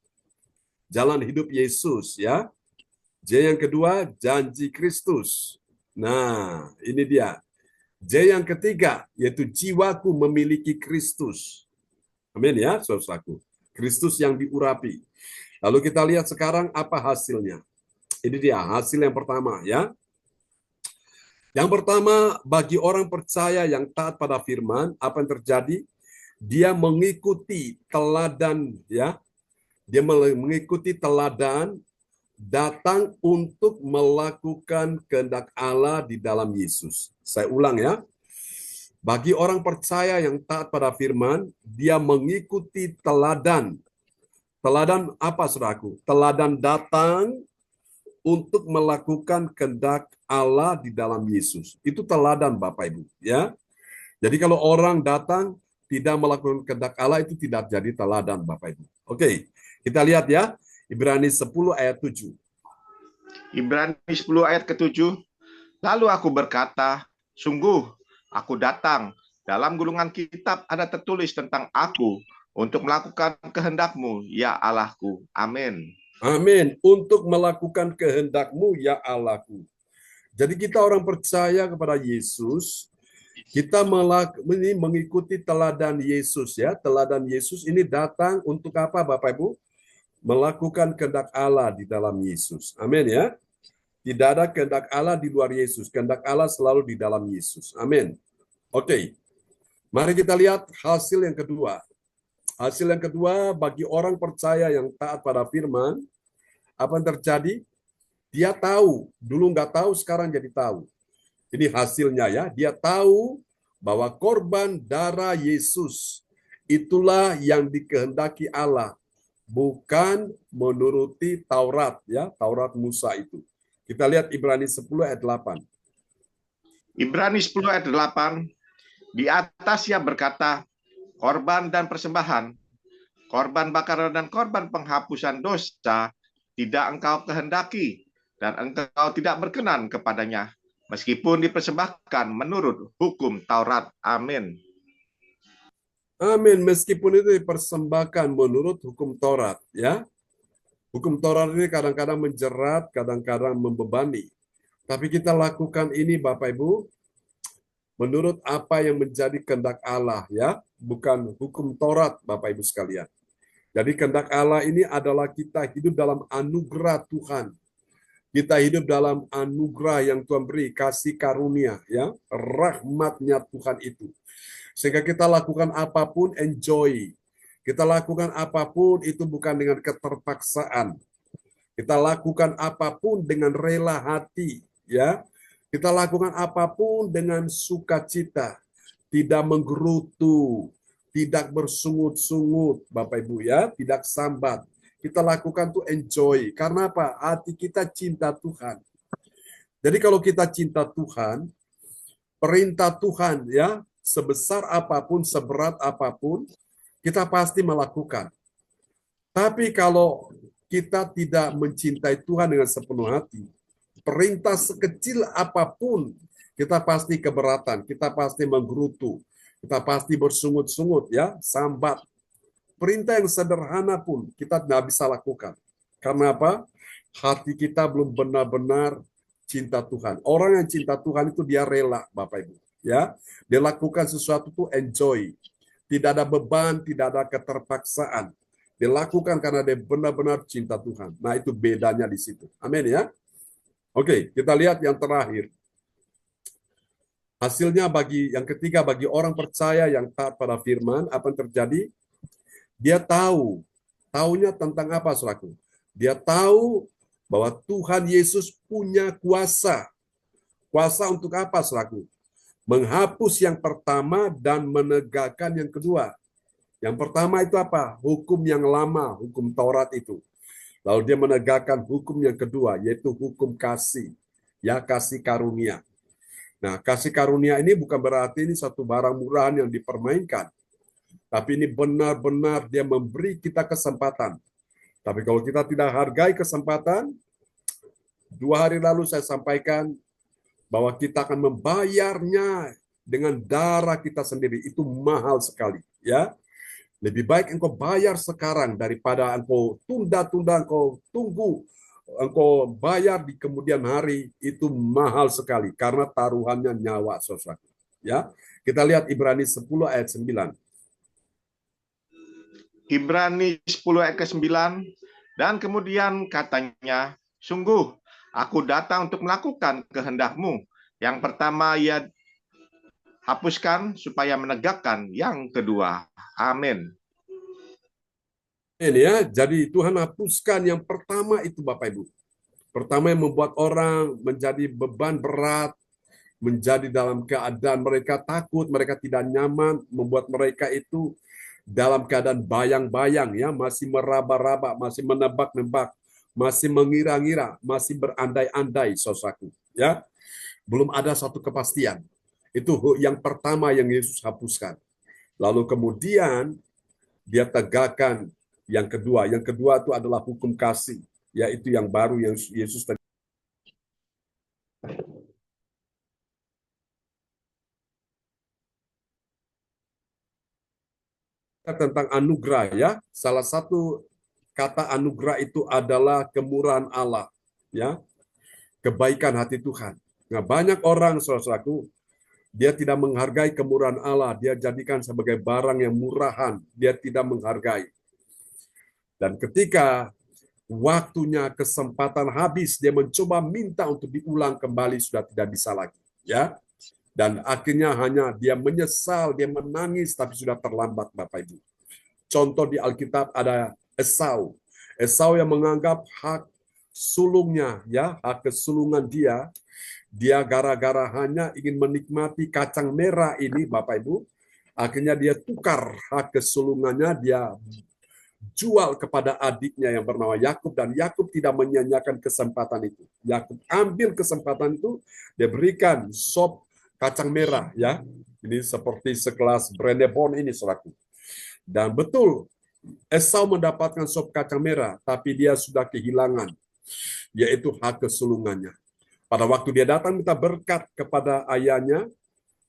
Jalan hidup Yesus ya. J yang kedua, janji Kristus. Nah, ini dia. J yang ketiga, yaitu jiwaku memiliki Kristus. Amin ya, saudaraku. Kristus yang diurapi. Lalu kita lihat sekarang apa hasilnya. Ini dia, hasil yang pertama ya. Yang pertama, bagi orang percaya yang taat pada firman, apa yang terjadi? Dia mengikuti teladan ya. Dia mengikuti teladan datang untuk melakukan kehendak Allah di dalam Yesus. Saya ulang ya. Bagi orang percaya yang taat pada firman, dia mengikuti teladan. Teladan apa, saudaraku? Teladan datang untuk melakukan kehendak Allah di dalam Yesus. Itu teladan Bapak Ibu, ya. Jadi kalau orang datang tidak melakukan kehendak Allah, itu tidak jadi teladan Bapak Ibu. Oke, kita lihat ya. Ibrani 10 ayat 7. Ibrani 10 ayat ke-7. Lalu aku berkata, sungguh aku datang, dalam gulungan kitab ada tertulis tentang aku untuk melakukan kehendak-Mu, ya Allahku. Amin. Amin. Untuk melakukan kehendak-Mu, ya Allahku. Jadi kita orang percaya kepada Yesus, kita mengikuti teladan Yesus ya. Teladan Yesus ini datang untuk apa Bapak Ibu? Melakukan kehendak Allah di dalam Yesus. Amin ya. Tidak ada kehendak Allah di luar Yesus. Kehendak Allah selalu di dalam Yesus. Amin. Oke. Mari kita lihat hasil yang kedua. Hasil yang kedua bagi orang percaya yang taat pada firman, apa yang terjadi? Dia tahu, dulu nggak tahu, sekarang jadi tahu. Ini hasilnya ya, dia tahu bahwa korban darah Yesus itulah yang dikehendaki Allah, bukan menuruti Taurat ya, Taurat Musa itu. Kita lihat Ibrani 10 ayat 8. Ibrani 10 ayat 8. Di atas ia berkata, korban dan persembahan, korban bakaran dan korban penghapusan dosa tidak engkau kehendaki, dan engkau tidak berkenan kepadanya, meskipun dipersembahkan menurut hukum Taurat. Amin. Amin. Meskipun itu dipersembahkan menurut hukum Taurat, ya. Hukum Taurat ini kadang-kadang menjerat, kadang-kadang membebani. Tapi kita lakukan ini, Bapak Ibu, menurut apa yang menjadi kehendak Allah, ya, bukan hukum Taurat, Bapak Ibu sekalian. Jadi kehendak Allah ini adalah kita hidup dalam anugerah Tuhan. Kita hidup dalam anugerah yang Tuhan beri, kasih karunia, ya, rahmatnya Tuhan itu. Sehingga kita lakukan apapun, enjoy. Kita lakukan apapun itu bukan dengan keterpaksaan. Kita lakukan apapun dengan rela hati, ya. Kita lakukan apapun dengan sukacita, tidak menggerutu, tidak bersungut-sungut, Bapak Ibu ya, tidak sambat. Kita lakukan tuh enjoy. Karena apa? Hati kita cinta Tuhan. Jadi kalau kita cinta Tuhan, perintah Tuhan ya, sebesar apapun, seberat apapun, kita pasti melakukan. Tapi kalau kita tidak mencintai Tuhan dengan sepenuh hati, perintah sekecil apapun, kita pasti keberatan, kita pasti menggerutu, kita pasti bersungut-sungut, ya, sambat. Perintah yang sederhana pun kita tidak bisa lakukan. Karena apa? Hati kita belum benar-benar cinta Tuhan. Orang yang cinta Tuhan itu dia rela, Bapak Ibu. Ya, dia lakukan sesuatu itu enjoy. Tidak ada beban, tidak ada keterpaksaan. Dilakukan karena dia benar-benar cinta Tuhan. Nah, itu bedanya di situ. Amin ya. Oke, kita lihat yang terakhir. Hasilnya yang ketiga, bagi orang percaya yang taat pada firman, apa yang terjadi? Dia tahu. Taunya tentang apa, saudaraku? Dia tahu bahwa Tuhan Yesus punya kuasa. Kuasa untuk apa, saudaraku? Menghapus yang pertama dan menegakkan yang kedua. Yang pertama itu apa? Hukum yang lama, hukum Taurat itu. Lalu dia menegakkan hukum yang kedua, yaitu hukum kasih. Ya, kasih karunia. Nah, kasih karunia ini bukan berarti ini satu barang murahan yang dipermainkan. Tapi ini benar-benar dia memberi kita kesempatan. Tapi kalau kita tidak hargai kesempatan, 2 hari lalu saya sampaikan bahwa kita akan membayarnya dengan darah kita sendiri. Itu mahal sekali. Ya. Lebih baik engkau bayar sekarang daripada engkau tunda-tunda, engkau tunggu, engkau bayar di kemudian hari. Itu mahal sekali karena taruhannya nyawa, saudara. Ya, kita lihat Ibrani 10 ayat 9. Ibrani 10 ayat ke-9, dan kemudian katanya, sungguh aku datang untuk melakukan kehendak-Mu. Yang pertama ia hapuskan supaya menegakkan yang kedua. Amin. Ini ya, jadi Tuhan hapuskan yang pertama itu, Bapak Ibu. Pertama yang membuat orang menjadi beban berat, menjadi dalam keadaan mereka takut, mereka tidak nyaman, membuat mereka itu dalam keadaan bayang-bayang, ya, masih meraba-raba, masih menebak-nebak, masih mengira-ngira, masih berandai-andai, saudaraku, ya. Belum ada satu kepastian. Itu yang pertama yang Yesus hapuskan. Lalu kemudian dia tegakkan yang kedua. Yang kedua itu adalah hukum kasih, yaitu yang baru yang Yesus tentang anugerah, ya. Salah satu kata anugerah itu adalah kemurahan Allah, ya. Kebaikan hati Tuhan. Nah, banyak orang, saudaraku, dia tidak menghargai kemurahan Allah, dia jadikan sebagai barang yang murahan, dia tidak menghargai. Dan ketika waktunya kesempatan habis, dia mencoba minta untuk diulang kembali, sudah tidak bisa lagi, ya. Dan akhirnya hanya dia menyesal, dia menangis, tapi sudah terlambat, Bapak Ibu. Contoh di Alkitab ada Esau. Esau yang menganggap hak sulungnya, ya, hak kesulungan dia gara-gara hanya ingin menikmati kacang merah ini, Bapak Ibu, akhirnya dia tukar hak kesulungannya, dia jual kepada adiknya yang bernama Yakub, dan Yakub tidak menyanyiakan kesempatan itu. Yakub ambil kesempatan itu, dia berikan sop kacang merah, ya. Ini seperti sekelas Brandebon ini, saudaraku. Dan betul, Esau mendapatkan sop kacang merah, tapi dia sudah kehilangan, yaitu hak kesulungannya. Pada waktu dia datang minta berkat kepada ayahnya,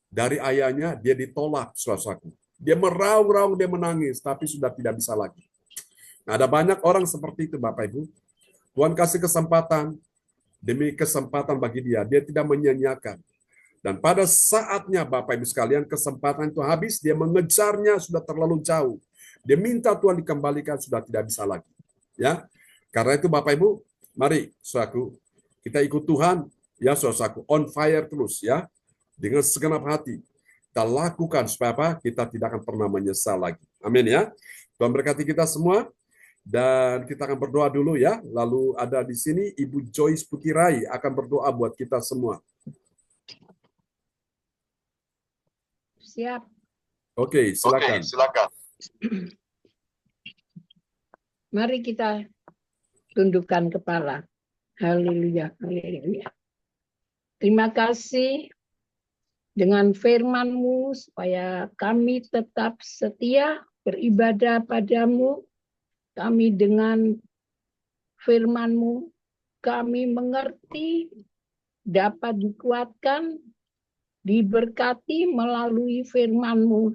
dari ayahnya dia ditolak, saudaraku. Dia meraung-raung, dia menangis, tapi sudah tidak bisa lagi. Nah, ada banyak orang seperti itu, Bapak Ibu. Tuhan kasih kesempatan demi kesempatan bagi dia. Dia tidak menyanyiakan. Dan pada saatnya, Bapak Ibu sekalian, kesempatan itu habis, dia mengejarnya sudah terlalu jauh. Dia minta Tuhan dikembalikan, sudah tidak bisa lagi. Ya, karena itu Bapak Ibu, mari, saudaraku, kita ikut Tuhan, ya, saudaraku, on fire terus, ya, dengan segenap hati. Kita lakukan supaya apa? Kita tidak akan pernah menyesal lagi. Amin ya. Tuhan berkati kita semua. Dan kita akan berdoa dulu, ya. Lalu ada di sini Ibu Joyce Putirai akan berdoa buat kita semua. Siap. Oke, silakan. Mari kita tundukkan kepala. Haleluya, haleluya. Terima kasih dengan firman-Mu supaya kami tetap setia beribadah padamu. Kami dengan firman-Mu, kami mengerti, dapat dikuatkan, diberkati melalui firman-Mu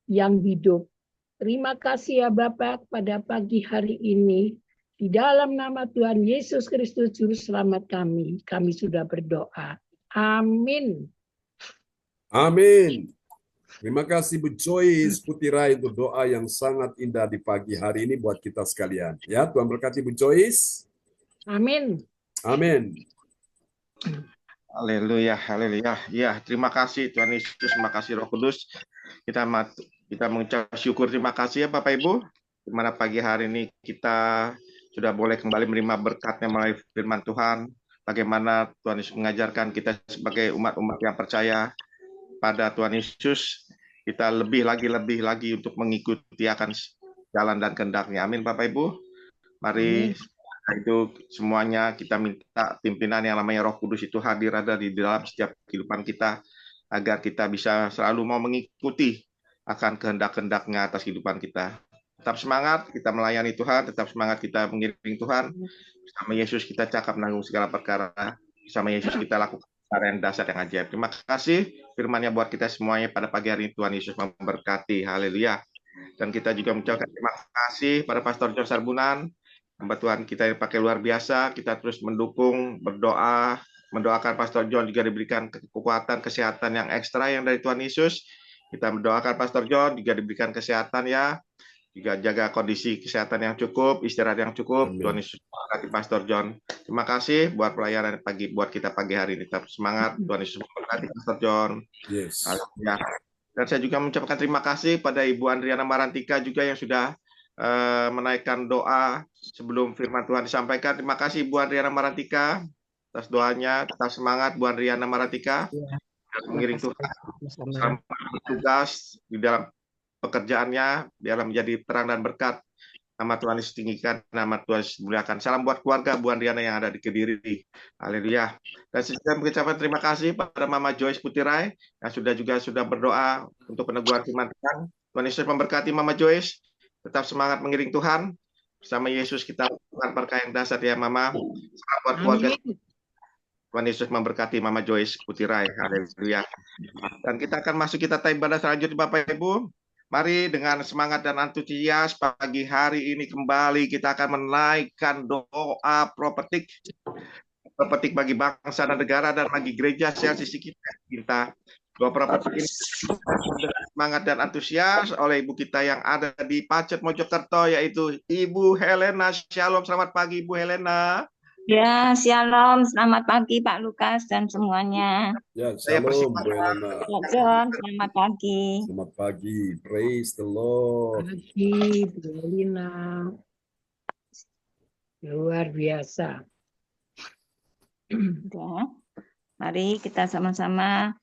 yang hidup. Terima kasih ya Bapak pada pagi hari ini. Di dalam nama Tuhan Yesus Kristus Juru Selamat kami sudah berdoa. Amin. Amin. Terima kasih Bu Joyce Putirai untuk doa yang sangat indah di pagi hari ini buat kita sekalian. Ya, Tuhan berkati Bu Joyce. Amin. Amin. Haleluya, haleluya. Ya, terima kasih Tuhan Yesus, terima kasih Roh Kudus. Kita mengucap syukur, terima kasih ya Bapak Ibu. Di mana pagi hari ini kita sudah boleh kembali menerima berkatnya melalui firman Tuhan. Bagaimana Tuhan Yesus mengajarkan kita sebagai umat-umat yang percaya pada Tuhan Yesus, kita lebih lagi untuk mengikuti akan jalan dan kehendak-Nya. Amin Bapak Ibu. Mari itu semuanya kita minta pimpinan yang namanya Roh Kudus itu hadir ada di dalam setiap kehidupan kita, agar kita bisa selalu mau mengikuti akan kehendak-kehendak-Nya atas kehidupan kita. Tetap semangat kita melayani Tuhan, tetap semangat kita mengiring Tuhan. Bersama Yesus kita cakap menanggung segala perkara. Bersama Yesus kita lakukan cara yang dasar yang ajaib. Terima kasih firman-Nya buat kita semuanya pada pagi hari ini. Tuhan Yesus memberkati. Haleluya. Dan kita juga mengucapkan terima kasih pada Pastor John Sarbunan. Hamba Tuhan kita yang pakai luar biasa. Kita terus mendukung, berdoa, mendoakan Pastor John juga diberikan kekuatan, kesehatan yang ekstra yang dari Tuhan Yesus. Kita mendoakan Pastor John juga diberikan kesehatan ya. Juga jaga kondisi kesehatan yang cukup, istirahat yang cukup. Amin. Tuhan Yesus memberkati Pastor John. Terima kasih buat pelayanan buat kita pagi hari ini. Tetap semangat. Tuhan Yesus memberkati Pastor John. Yes. Haleluya. Dan saya juga mengucapkan terima kasih pada Ibu Andriana Marantika juga yang sudah menaikkan doa sebelum firman Tuhan disampaikan. Terima kasih Ibu Andriana Marantika atas doanya. Tetap semangat Bu Andriana Marantika. Mengiring Tuhan. Selamat bertugas di dalam pekerjaannya, biarlah menjadi terang dan berkat. Nama Tuhan Yesus tinggikan, nama Tuhan Yesus muliakan. Salam buat keluarga Bu Andriana yang ada di Kediri. Haleluya. Dan saya juga mengucapkan terima kasih pada Mama Joyce Putirai yang sudah berdoa untuk peneguhan firman Tuhan. Tuhan Yesus memberkati Mama Joyce. Tetap semangat mengiring Tuhan. Bersama Yesus kita lakukan berkah yang dasar ya Mama. Salam buat keluarga. Tuhan Yesus memberkati Mama Joyce Putirai. Haleluya. Dan kita akan masuk kita ibadah selanjutnya Bapak Ibu. Mari dengan semangat dan antusias pagi hari ini kembali kita akan menaikkan doa profetik bagi bangsa dan negara dan bagi gereja CLCC kita. Doa profetik ini dengan semangat dan antusias oleh ibu kita yang ada di Pacet Mojokerto, yaitu Ibu Helena. Shalom, selamat pagi Ibu Helena. Ya, shalom. Selamat pagi Pak Lukas dan semuanya. Ya, shalom Bu Helena. Pak John, selamat pagi. Selamat pagi. Praise the Lord. Pagi, Bu Helena. Luar biasa. Ya. Mari kita sama-sama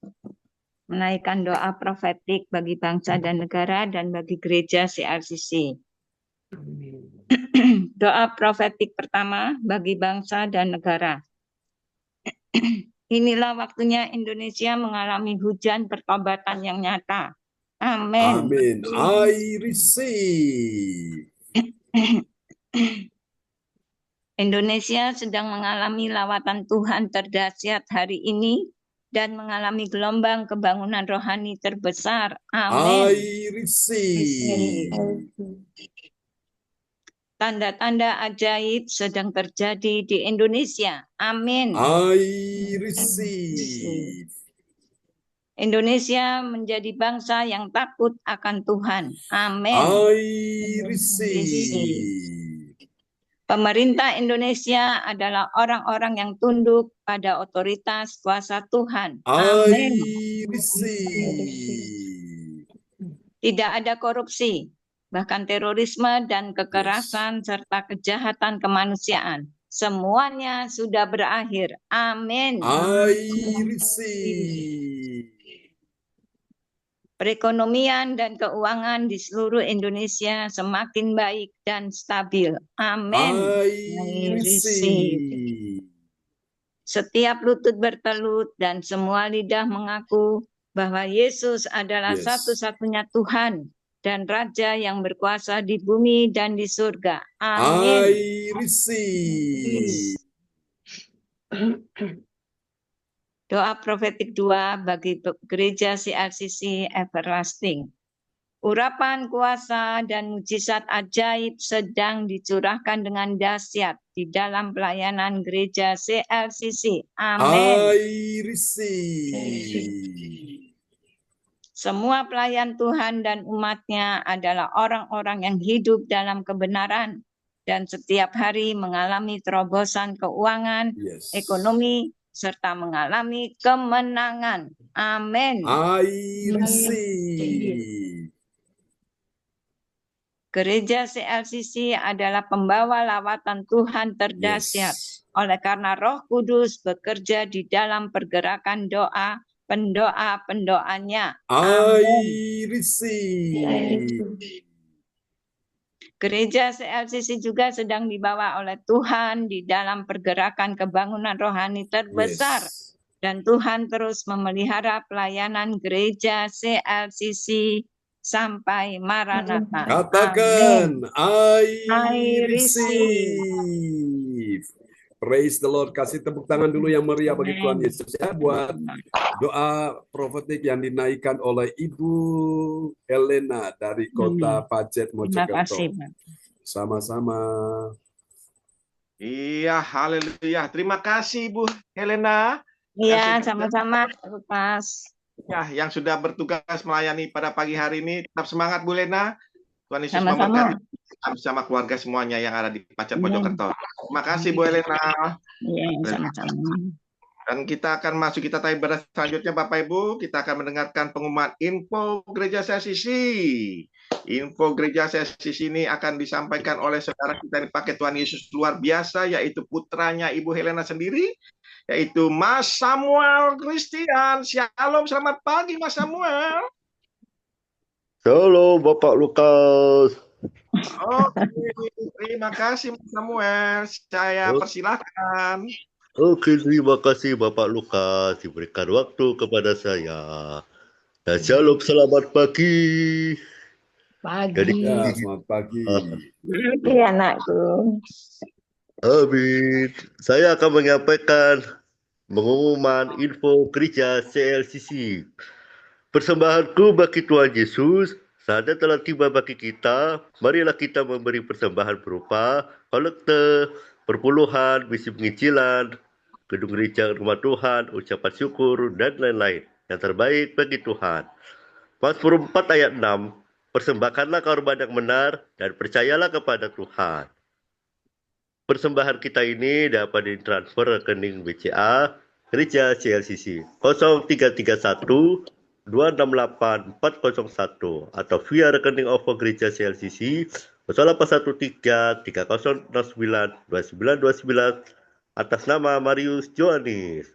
menaikkan doa profetik bagi bangsa dan negara dan bagi gereja CLCC. Amin. Doa profetik pertama bagi bangsa dan negara. Inilah waktunya Indonesia mengalami hujan pertobatan yang nyata. Amin. Amin. I receive. Indonesia sedang mengalami lawatan Tuhan terdahsyat hari ini dan mengalami gelombang kebangunan rohani terbesar. Amin. I receive. Tanda-tanda ajaib sedang terjadi di Indonesia. Amin. I receive. Indonesia menjadi bangsa yang takut akan Tuhan. Amin. I receive. Pemerintah Indonesia adalah orang-orang yang tunduk pada otoritas kuasa Tuhan. Amin. I receive. Tidak ada korupsi, bahkan terorisme dan kekerasan serta kejahatan kemanusiaan. Semuanya sudah berakhir. Amin. I receive. Perekonomian dan keuangan di seluruh Indonesia semakin baik dan stabil. Amin. I receive. Setiap lutut bertelut dan semua lidah mengaku bahwa Yesus adalah satu-satunya Tuhan dan Raja yang berkuasa di bumi dan di surga. Amin. I receive. Doa profetik 2 bagi gereja CLCC Everlasting. Urapan kuasa dan mujizat ajaib sedang dicurahkan dengan dahsyat di dalam pelayanan gereja CLCC. Amin. I receive. Semua pelayan Tuhan dan umatnya adalah orang-orang yang hidup dalam kebenaran dan setiap hari mengalami terobosan keuangan, Yes. ekonomi, serta mengalami kemenangan. Amin. I receive. Gereja CLCC adalah pembawa lawatan Tuhan terdahsyat. Yes. Oleh karena Roh Kudus bekerja di dalam pergerakan doa pendoa-pendoanya. I receive. Gereja CLCC juga sedang dibawa oleh Tuhan di dalam pergerakan kebangunan rohani terbesar. Yes. Dan Tuhan terus memelihara pelayanan gereja CLCC sampai Maranatha. Katakan, I I receive. Praise the Lord. Kasih tepuk tangan dulu yang meriah bagi Tuhan Yesus ya, buat doa profetik yang dinaikkan oleh Ibu Helena dari kota Pacet, Terima Mojokerto. kasih, Pak. Sama-sama. Iya, haleluya. Terima kasih Ibu Helena. Iya, Kasih- sama-sama, Lukas. Ya, yang sudah bertugas melayani pada pagi hari ini. Tetap semangat Bu Lena. Tuhan Yesus Sama-sama. memberkati bersama keluarga semuanya yang ada di Pacet Amin. Mojokerto. Terima kasih Bu Helena. Iya, sama-sama. Dan kita akan masuk kita ibadah selanjutnya Bapak Ibu. Kita akan mendengarkan pengumuman info gereja CLCC. Info gereja CLCC ini akan disampaikan oleh saudara kita yang dipakai Tuhan Yesus luar biasa, yaitu putranya Ibu Helena sendiri, yaitu Mas Samuel Christian. Shalom, selamat pagi Mas Samuel. Halo Bapak Lukas. Oke, terima kasih Mas Samuel. Saya Oh. persilahkan. Oke, terima kasih Bapak Lukas diberikan waktu kepada saya. Dan shalom, selamat pagi. Jadi, Ya, selamat pagi. Iya, anakku. amin. Saya akan menyampaikan pengumuman info gereja CLCC. Persembahanku bagi Tuhan Yesus saatnya telah tiba bagi kita. Marilah kita memberi persembahan berupa kolekte, perpuluhan, misi penginjilan, gedung gereja rumah Tuhan, ucapan syukur, dan lain-lain. Yang terbaik bagi Tuhan. Mazmur 4 ayat 6, persembahkanlah korban yang benar dan percayalah kepada Tuhan. Persembahan kita ini dapat ditransfer rekening BCA Gereja CLCC 0331 268 401 atau via rekening OVO Gereja CLCC 0813 3069 2929 atas nama Marius Johanis.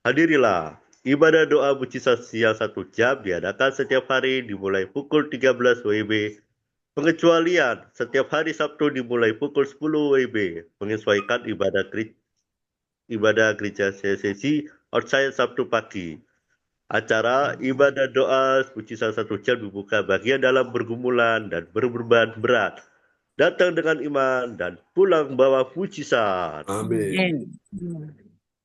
Hadirilah, ibadah doa mujizat siang 1 jam diadakan setiap hari dimulai pukul 13 WIB. Pengecualian setiap hari Sabtu dimulai pukul 10 WIB, menyesuaikan ibadah gereja CLCC outside Sabtu pagi. Acara ibadah doa mujizat 1 jam dibuka bagian dalam bergumulan dan berbeban berat. Datang dengan iman dan pulang bawa mujizat. Amin.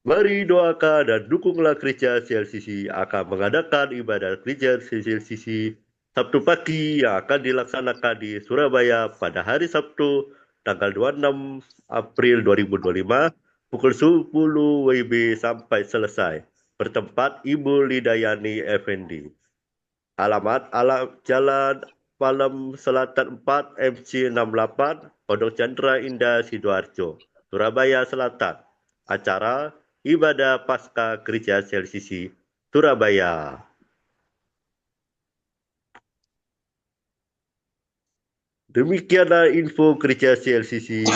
Mari doakan dan dukunglah gereja CLCC akan mengadakan ibadah gereja CLCC Sabtu pagi yang akan dilaksanakan di Surabaya pada hari Sabtu tanggal 26 April 2025 pukul 10 WIB sampai selesai. Bertempat Ibu Lidayani Effendi. Alamat Jalan Palem Selatan 4 MC 68 Pondok Chandra Indah Sidoarjo, Surabaya Selatan. Acara ibadah Paskah Gereja CLCC Surabaya. Demikianlah info Gereja CLCC.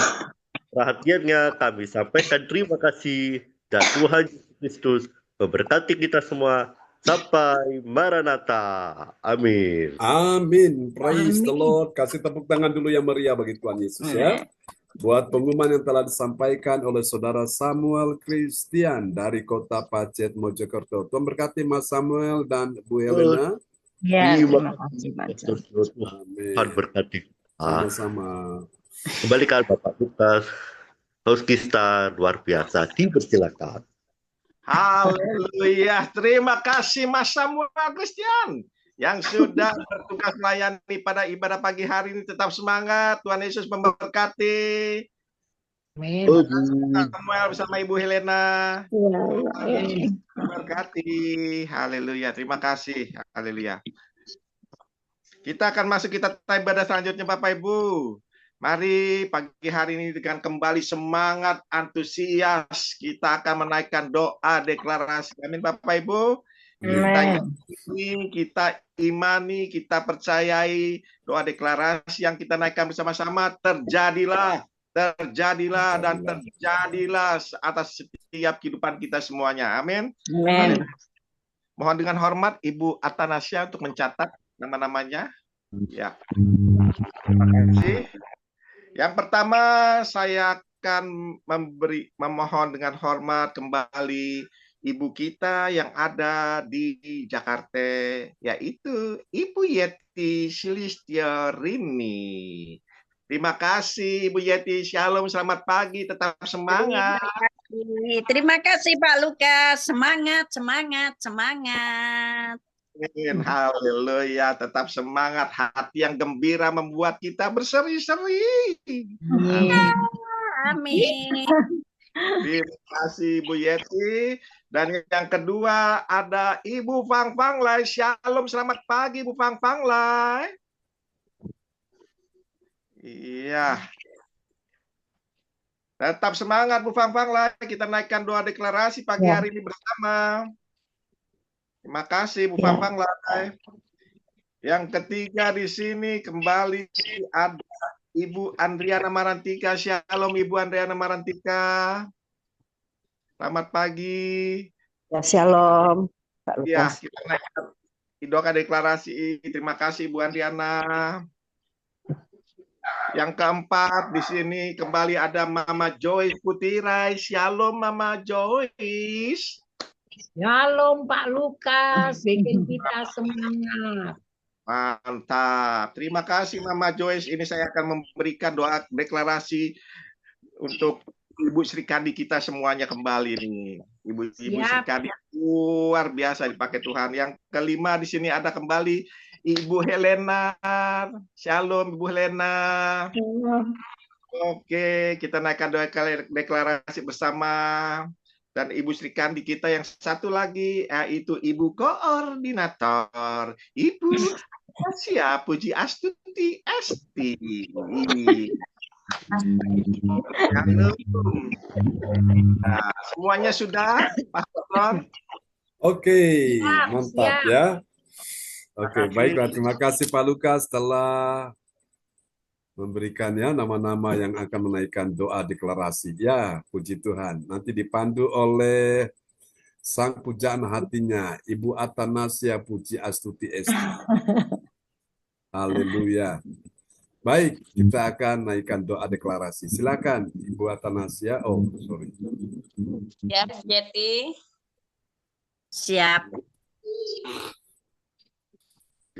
Perhatiannya kami sampaikan terima kasih dan Tuhan Yesus Kristus memberkati kita semua sampai Maranatha. Amin. Amin. Praise the Amin. Lord. Kasih tepuk tangan dulu yang meriah bagi Tuhan Yesus ya. Buat pengumuman yang telah disampaikan oleh Saudara Samuel Christian dari kota Pacet, Mojokerto. Tuhan berkati Mas Samuel dan Bu Helena. Ya, Terima terima kasih Pak kasih John. Tuhan Amin. berkati. Sama-sama. Kembalikan Bapak Lukas. Host kita luar biasa. Dipersilakan. Haleluya. Terima kasih Mas Samuel Christian yang sudah bertugas melayani pada ibadah pagi hari ini. Tetap semangat. Tuhan Yesus memberkati. Amin. Samuel bersama Ibu Helena. Amin. Memberkati. Haleluya. Terima kasih. Haleluya. Kita akan masuk kita ibadah selanjutnya Bapak Ibu. Mari pagi hari ini dengan kembali semangat, antusias, kita akan menaikkan doa deklarasi. Amin Bapak Ibu. Kita yakini, kita imani, kita percayai doa deklarasi yang kita naikkan bersama-sama. Terjadilah, terjadilah, dan terjadilah atas setiap kehidupan kita semuanya. Amin. Amin. Mohon dengan hormat Ibu Atanasia untuk mencatat nama-namanya. Ya. Terima kasih. Yang pertama saya akan memohon dengan hormat kembali ibu kita yang ada di Jakarta, yaitu Ibu Yeti Silistiorini. Terima kasih Ibu Yeti, shalom, selamat pagi, tetap semangat. Terima kasih Pak Lukas, semangat, semangat, semangat. Haleluya, tetap semangat. Hati yang gembira membuat kita berseri-seri. Amin. Terima kasih Bu Yeti. Dan yang kedua ada Ibu Fang Fang Lai. Shalom, selamat pagi Bu Fang Fang Lai. Iya. Tetap semangat Bu Fang Fang Lai. Kita naikkan doa deklarasi pagi hari ini bersama. Terima kasih Bu Fang Fang Lai. Yang ketiga di sini kembali ada Ibu Andriana Marantika. Shalom Ibu Andriana Marantika. Selamat pagi. Ya, shalom Pak Ya, Lukas. kita naikkan doa deklarasi. Terima kasih Bu Andriana. Yang keempat di sini kembali ada Mama Joyce Putirai. Shalom Mama Joyce. Shalom Pak Lukas, bikin kita semangat. Mantap. Terima kasih Mama Joyce. Ini saya akan memberikan doa deklarasi untuk Ibu Sri Kandi kita semuanya kembali nih. Ibu Sri Kandi luar biasa dipakai Tuhan. Yang kelima di sini ada kembali Ibu Helena. Shalom Ibu Helena. Oke, kita naikkan doa deklarasi bersama. Dan Ibu Sri Kandi kita yang satu lagi, yaitu Ibu Koordinator, Ibu Asia Puji Astuti Esti. Nah, semuanya sudah, Pastor Ron? Oke, mantap ya. Oke, baiklah. Terima kasih Pak Lukas telah memberikannya nama-nama yang akan menaikkan doa deklarasi. Ya, puji Tuhan. Nanti dipandu oleh sang pujaan hatinya, Ibu Atanasia Puji Astuti Esti. Haleluya. Baik, kita akan naikkan doa deklarasi. Silakan Ibu Atanasia. Oh, sorry. Ya, Yeti. Siap.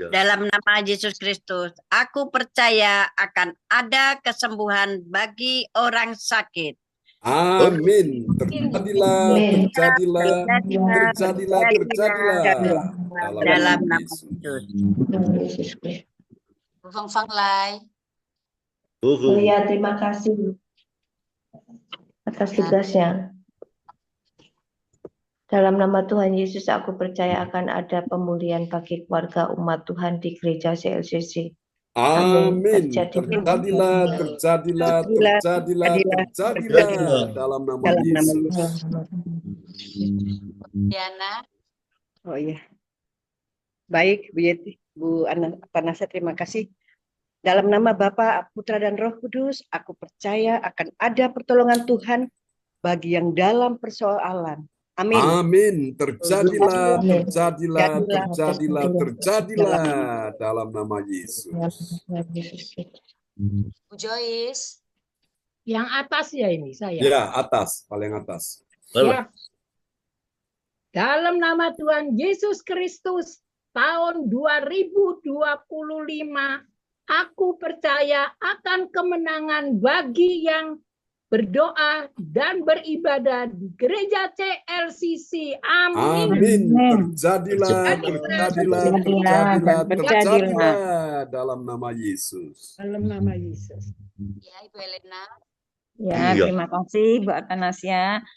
Dalam nama Yesus Kristus, aku percaya akan ada kesembuhan bagi orang sakit. Amin. Terjadilah, terjadilah, terjadilah, terjadilah. Dalam nama Yesus. Bu Fang Fang Lai. Ya, terima kasih atas tugasnya. Dalam nama Tuhan Yesus, aku percaya akan ada pemulihan bagi keluarga umat Tuhan di gereja CLCC. Amin. Terjadilah, terjadilah, terjadilah, terjadilah dalam nama Yesus. Diana. Oh iya. Baik, Bu Yeti, Bu Atanasia, terima kasih. Dalam nama Bapa, Putra dan Roh Kudus, aku percaya akan ada pertolongan Tuhan bagi yang dalam persoalan. Amin. Amin. Terjadilah, terjadilah, terjadilah, terjadilah dalam nama Yesus. Bu Joyce. Yang atas ya ini saya. Ya, atas, paling atas. Ya. Dalam nama Tuhan Yesus Kristus, tahun 2025, aku percaya akan kemenangan bagi yang berdoa dan beribadah di gereja CLCC. Amin. Amin. Amin. Terjadilah, terjadilah, terjadilah dalam nama Yesus. Dalam nama Yesus. Ya, Ibu Helena. Iya. Ya, terima kasih Bu Atanasia.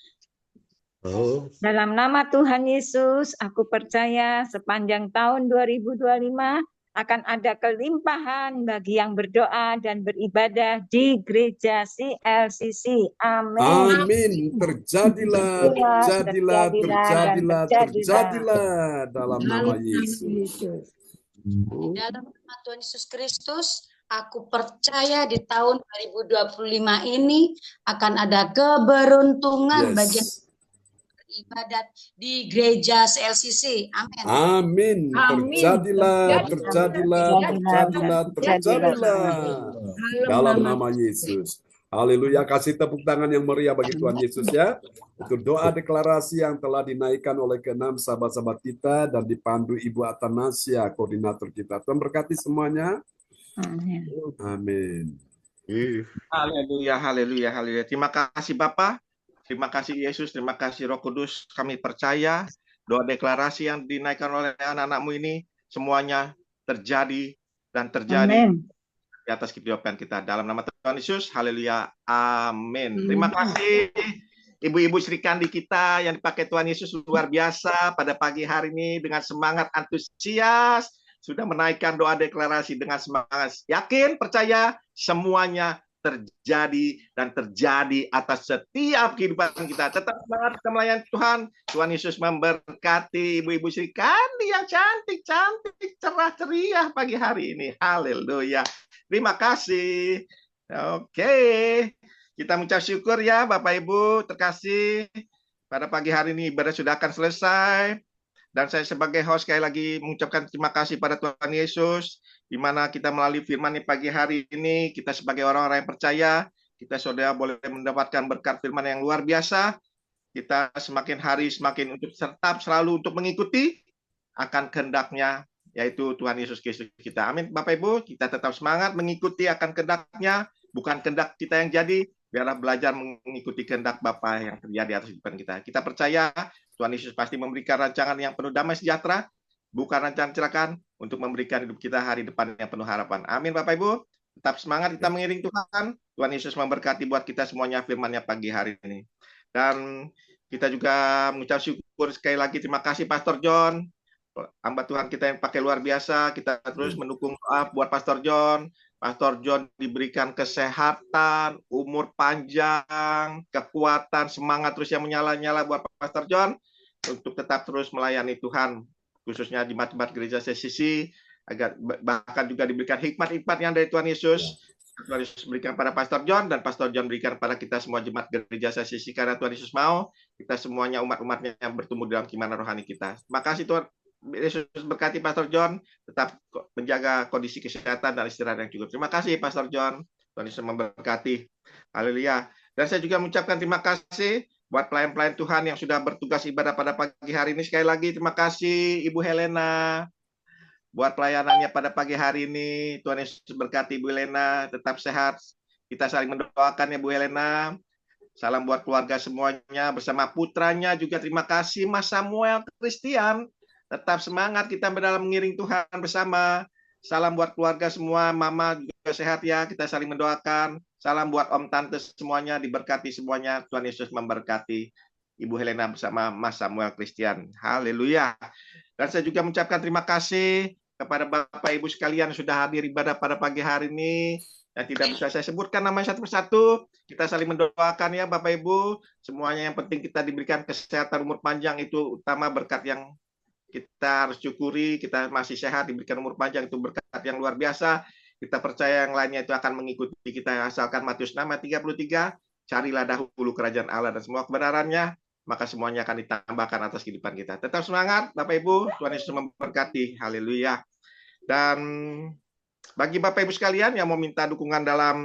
Oh, Dalam nama Tuhan Yesus, aku percaya sepanjang tahun 2025 akan ada kelimpahan bagi yang berdoa dan beribadah di gereja CLCC. Amin. Amin. Terjadilah, terjadilah dalam nama Yesus. Di dalam nama Tuhan Yesus Kristus, aku percaya di tahun 2025 ini akan ada keberuntungan bagi yang beribadat di gereja CLCC. Amin. Amin. Terjadilah dalam nama Yesus. Haleluya. Kasih tepuk tangan yang meriah bagi Tuhan Yesus ya. Untuk doa deklarasi yang telah dinaikkan oleh keenam sahabat-sahabat kita dan dipandu Ibu Atanasia, koordinator kita. Tuhan berkati semuanya. Amin. Haleluya, haleluya, haleluya. Terima kasih Bapak. Terima kasih Yesus, terima kasih Roh Kudus. Kami percaya doa deklarasi yang dinaikkan oleh anak-anakmu ini semuanya terjadi dan terjadi di atas kehidupan kita. Dalam nama Tuhan Yesus, haleluya, amin. Terima kasih Ibu-ibu Sri Kandi kita yang dipakai Tuhan Yesus luar biasa pada pagi hari ini dengan semangat antusias. Sudah menaikkan doa deklarasi dengan semangat. Yakin, percaya, semuanya terjadi dan terjadi atas setiap kehidupan kita. Tetap semangat kita melayani Tuhan. Tuhan Yesus memberkati Ibu-ibu Sri Kandi yang cantik-cantik, cerah-ceria pagi hari ini. Haleluya. Terima kasih. Oke. Kita mengucap syukur ya Bapak Ibu terkasih. Pada pagi hari ini ibadah sudah akan selesai. Dan saya sebagai host sekali lagi mengucapkan terima kasih pada Tuhan Yesus, di mana kita melalui firman pagi hari ini, kita sebagai orang-orang yang percaya, kita saudara boleh mendapatkan berkat firman yang luar biasa. Kita semakin hari semakin untuk tetap selalu untuk mengikuti akan kehendaknya, yaitu Tuhan Yesus Kristus kita. Amin Bapak Ibu, kita tetap semangat mengikuti akan kehendaknya, bukan kehendak kita yang jadi. Biarlah belajar mengikuti kehendak Bapa yang terjadi atas kehidupan kita. Kita percaya Tuhan Yesus pasti memberikan rancangan yang penuh damai sejahtera, bukan rancangan kecelakaan, untuk memberikan hidup kita hari depan yang penuh harapan. Amin Bapak Ibu. Tetap semangat kita mengiring Tuhan. Tuhan Yesus memberkati buat kita semuanya firman-Nya pagi hari ini. Dan kita juga mengucap syukur sekali lagi. Terima kasih Pastor John. Hamba Tuhan kita yang pakai luar biasa. Kita terus mendukung doa buat Pastor John. Pastor John diberikan kesehatan, umur panjang, kekuatan, semangat terus yang menyala-nyala buat Pastor John untuk tetap terus melayani Tuhan, khususnya di tempat gereja CLCC, agar bahkan juga diberikan hikmat-hikmat yang dari Tuhan Yesus. Tuhan Yesus berikan pada Pastor John dan Pastor John berikan pada kita semua jemaat gereja CLCC, karena Tuhan Yesus mau kita semuanya umat-umatnya yang bertumbuh dalam keimanan rohani kita. Terima kasih Tuhan Yesus berkati Pastor John, tetap menjaga kondisi kesehatan dan istirahat yang cukup. Terima kasih Pastor John, Tuhan Yesus memberkati. Haleluya. Dan saya juga mengucapkan terima kasih buat pelayan-pelayan Tuhan yang sudah bertugas ibadah pada pagi hari ini. Sekali lagi terima kasih Ibu Helena buat pelayanannya pada pagi hari ini. Tuhan Yesus berkati Ibu Helena, tetap sehat. Kita saling mendoakan ya Bu Helena. Salam buat keluarga semuanya bersama putranya juga. Terima kasih Mas Samuel Christian. Tetap semangat kita dalam mengiring Tuhan bersama. Salam buat keluarga semua, Mama juga sehat ya, kita saling mendoakan. Salam buat Om Tante semuanya, diberkati semuanya. Tuhan Yesus memberkati Ibu Helena bersama Mas Samuel Christian. Haleluya. Dan saya juga mengucapkan terima kasih kepada Bapak Ibu sekalian yang sudah hadir ibadah pada pagi hari ini. Yang tidak bisa saya sebutkan namanya satu persatu. Kita saling mendoakan ya Bapak Ibu. Semuanya yang penting kita diberikan kesehatan, umur panjang, itu utama berkat yang kita harus syukuri. Kita masih sehat, diberikan umur panjang, itu berkat yang luar biasa. Kita percaya yang lainnya itu akan mengikuti kita, asalkan Matius 6:33, carilah dahulu kerajaan Allah dan semua kebenarannya, maka semuanya akan ditambahkan atas kehidupan kita. Tetap semangat Bapak Ibu, Tuhan Yesus memberkati. Haleluya. Dan bagi Bapak Ibu sekalian yang mau minta dukungan dalam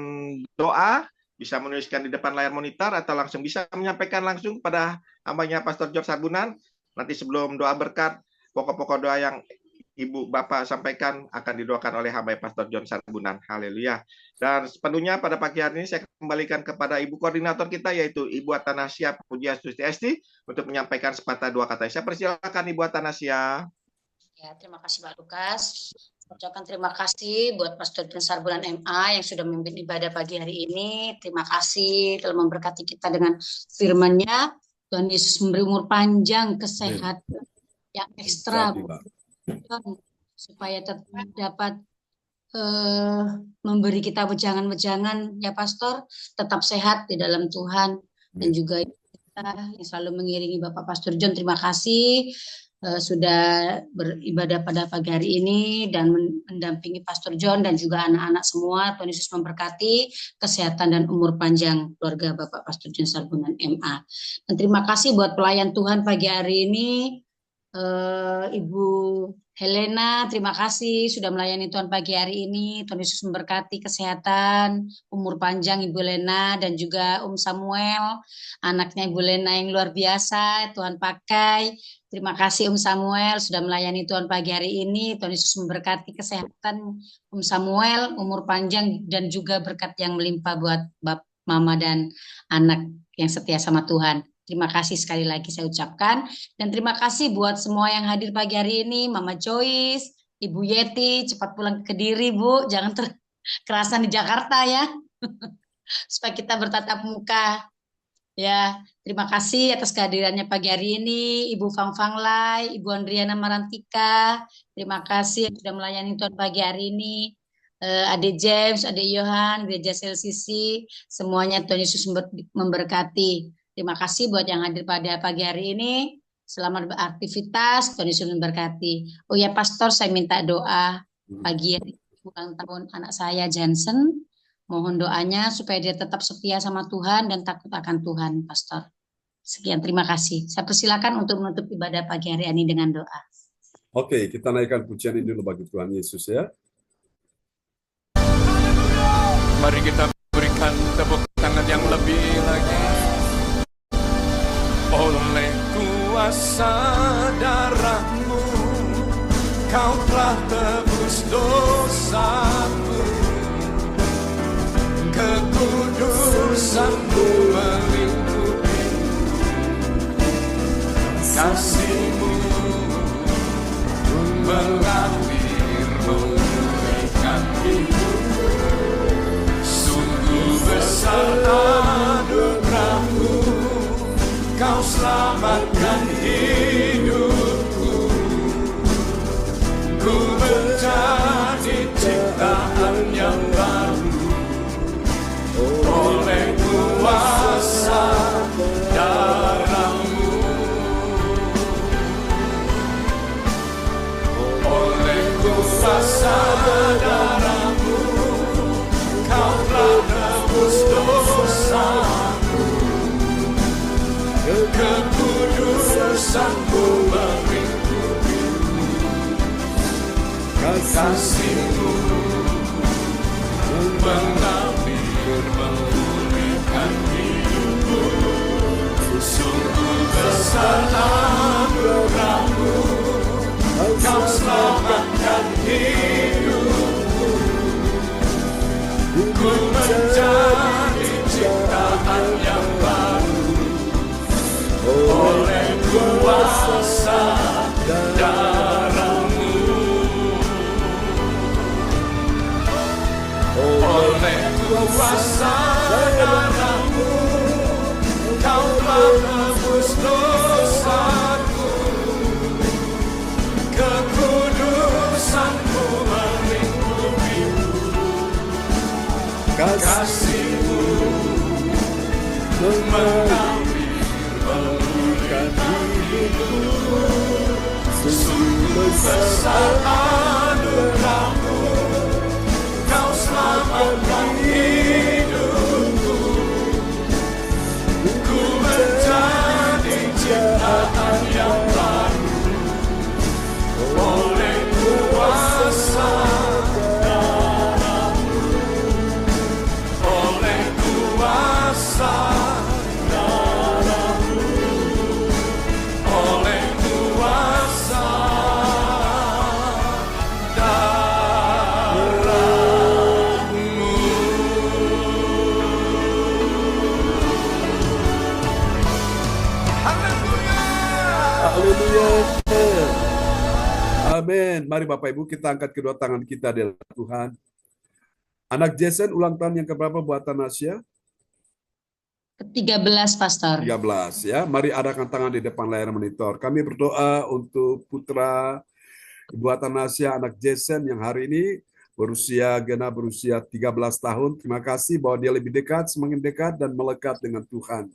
doa, bisa menuliskan di depan layar monitor atau langsung bisa menyampaikan langsung kepada hambanya Pastor George Sarbunan. Nanti sebelum doa berkat, pokok-pokok doa yang Ibu Bapak sampaikan akan didoakan oleh hamba Pastor John Sarbunan. Haleluya. Dan sepenuhnya pada pagi hari ini saya kembalikan kepada Ibu Koordinator kita, yaitu Ibu Atanasia Pujiastuti Esti, untuk menyampaikan sepatah dua kata. Saya persilakan Ibu Atanasia. Ya, terima kasih Pak Lukas. Ucapkan terima kasih buat Pastor John Sarbunan MA yang sudah memimpin ibadah pagi hari ini. Terima kasih telah memberkati kita dengan firman-Nya. Tuhan Yesus memberi umur panjang, kesehatan yang ekstra, supaya tetap dapat memberi kita wejangan-wejangan, ya Pastor, tetap sehat di dalam Tuhan. Dan juga kita yang selalu mengiringi Bapak Pastor John, terima kasih sudah beribadah pada pagi hari ini dan mendampingi Pastor John dan juga anak-anak semua. Tuhan Yesus memberkati kesehatan dan umur panjang keluarga Bapak Pastor John Sarbunan MA. Dan terima kasih buat pelayan Tuhan pagi hari ini, Ibu Helena, terima kasih sudah melayani Tuhan pagi hari ini. Tuhan Yesus memberkati kesehatan, umur panjang Ibu Helena, dan juga Samuel, anaknya Ibu Helena yang luar biasa, Tuhan pakai. Terima kasih Samuel sudah melayani Tuhan pagi hari ini. Tuhan Yesus memberkati kesehatan Samuel, umur panjang, dan juga berkat yang melimpah buat mama dan anak yang setia sama Tuhan. Terima kasih sekali lagi saya ucapkan. Dan terima kasih buat semua yang hadir pagi hari ini. Mama Joyce, Ibu Yeti, cepat pulang ke Kediri, Bu. Jangan kerasan di Jakarta ya. Supaya kita bertatap muka. Ya, terima kasih atas kehadirannya pagi hari ini. Ibu Fang Fang Lai, Ibu Andriana Marantika. Terima kasih sudah melayani Tuhan pagi hari ini. Adik James, Adik Yohan, Gereja CLCC. Semuanya Tuhan Yesus memberkati. Terima kasih buat yang hadir pada pagi hari ini. Selamat beraktivitas, Tuhan Yesus memberkati. Oh ya Pastor, saya minta doa pagi hari ulang tahun anak saya Jensen. Mohon doanya supaya dia tetap setia sama Tuhan dan takut akan Tuhan, Pastor. Sekian, terima kasih. Saya persilakan untuk menutup ibadah pagi hari ini dengan doa. Oke, kita naikkan pujian ini dulu bagi Tuhan Yesus ya. Mari kita berikan tepuk tangan yang lebih lagi. Oleh kuasa darah-Mu, Kau telah tebus dosaku. Kekudusan-Mu melingkupi, kasih-Mu mengalir memulihkan hidupku. Sungguh besar anugerah-Mu, Kau selamatkan hidupku. Ku menjadi ciptaan yang baru oleh kuasa darah-Mu. Oleh kuasa darah-Mu, Kau telah tebus dosaku. Kekudusan-Mu melingkupi, kasih-Mu mengalir memulihkan hidupku. Sungguh besar anugerah-Mu, Kau selamatkan hidupku. Ku menjadi ciptaan yang baru oleh kuasa darah-Mu. Oleh kuasa darah-Mu, Kau telah tebus dosaku. Kekudusan-Mu melingkupiku, kasih-Mu mengalir memulihkan hidupku. Sungguh besar anugerah-Mu, Kau selamatkan hidupku. Ku menjadi ciptaan yang baru oleh kuasa darah-Mu. Oleh kuasa darah-Mu. Oleh kuasa Amin. Mari Bapak Ibu kita angkat kedua tangan kita di hadapan Tuhan. Anak Jason ulang tahun yang keberapa buat Tanasya? Ke-13, Pastor. 13 ya. Mari adakan tangan di depan layar monitor. Kami berdoa untuk putra Ibu Atanasya, anak Jason yang hari ini genap berusia 13 tahun. Terima kasih bahwa dia lebih dekat, semakin dekat dan melekat dengan Tuhan.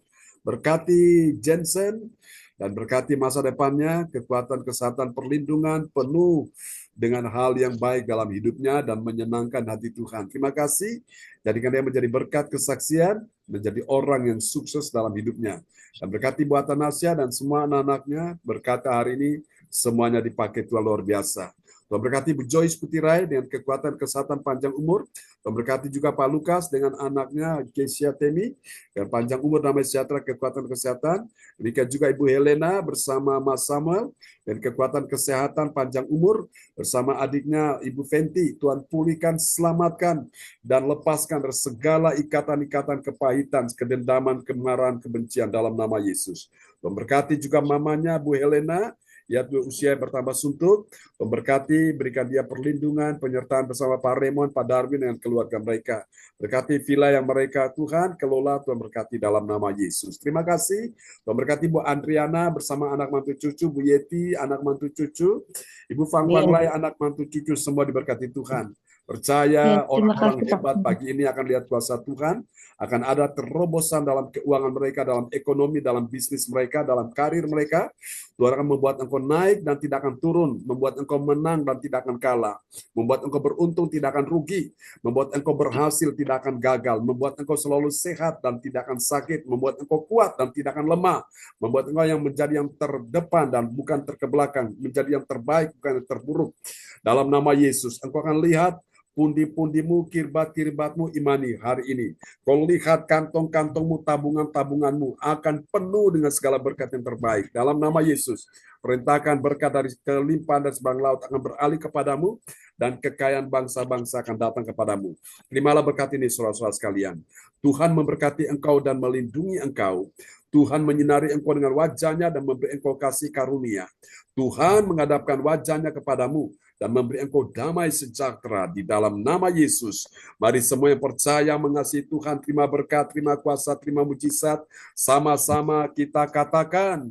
Berkati Jensen dan berkati masa depannya, kekuatan, kesehatan, perlindungan penuh dengan hal yang baik dalam hidupnya dan menyenangkan hati Tuhan. Terima kasih. Jadikan dia menjadi berkat kesaksian, menjadi orang yang sukses dalam hidupnya. Dan berkati buat Tanasya dan semua anak-anaknya, berkata hari ini semuanya dipakai Tuhan luar biasa. Tuhan berkati Bu Joyce Putirai dengan kekuatan kesehatan panjang umur. Tuhan berkati juga Pak Lukas dengan anaknya Kesia Temi, yang panjang umur, damai sejahtera, kekuatan kesehatan. Demikian juga Ibu Helena bersama Mas Samuel dan kekuatan kesehatan panjang umur bersama adiknya Ibu Fenty. Tuhan pulihkan, selamatkan, dan lepaskan dari segala ikatan-ikatan kepahitan, kedendaman, kemarahan, kebencian dalam nama Yesus. Tuhan berkati juga mamanya Bu Helena, ya usia bertambah suntuk, memberkati, berikan dia perlindungan, penyertaan bersama Pak Raymond, Pak Darwin, dengan keluarga mereka. Berkati villa yang mereka Tuhan kelola, Tuhan berkati dalam nama Yesus. Terima kasih. Tuhan berkati Bu Andriana bersama anak mantu cucu, Bu Yeti, anak mantu cucu, Ibu Fang Wanglai, anak mantu cucu, semua diberkati Tuhan. Percaya orang-orang hebat pagi ini akan lihat kuasa Tuhan, akan ada terobosan dalam keuangan mereka, dalam ekonomi, dalam bisnis mereka, dalam karir mereka. Tuhan akan membuat engkau naik dan tidak akan turun, membuat engkau menang dan tidak akan kalah, membuat engkau beruntung tidak akan rugi, membuat engkau berhasil tidak akan gagal, membuat engkau selalu sehat dan tidak akan sakit, membuat engkau kuat dan tidak akan lemah, membuat engkau yang menjadi yang terdepan dan bukan terkebelakang, menjadi yang terbaik bukan yang terburuk. Dalam nama Yesus, engkau akan lihat pundi-pundimu, kirbat-kirbatmu imani hari ini. Kau lihat kantong-kantongmu, tabungan-tabunganmu akan penuh dengan segala berkat yang terbaik. Dalam nama Yesus, perintahkan berkat dari kelimpahan dan seberang laut akan beralih kepadamu, dan kekayaan bangsa-bangsa akan datang kepadamu. Terimalah berkat ini, saudara-saudara sekalian. Tuhan memberkati engkau dan melindungi engkau. Tuhan menyinari engkau dengan wajahnya dan memberi engkau kasih karunia. Tuhan menghadapkan wajahnya kepadamu dan memberi engkau damai sejahtera di dalam nama Yesus. Mari semua yang percaya mengasihi Tuhan, terima berkat, terima kuasa, terima mujizat. Sama-sama kita katakan,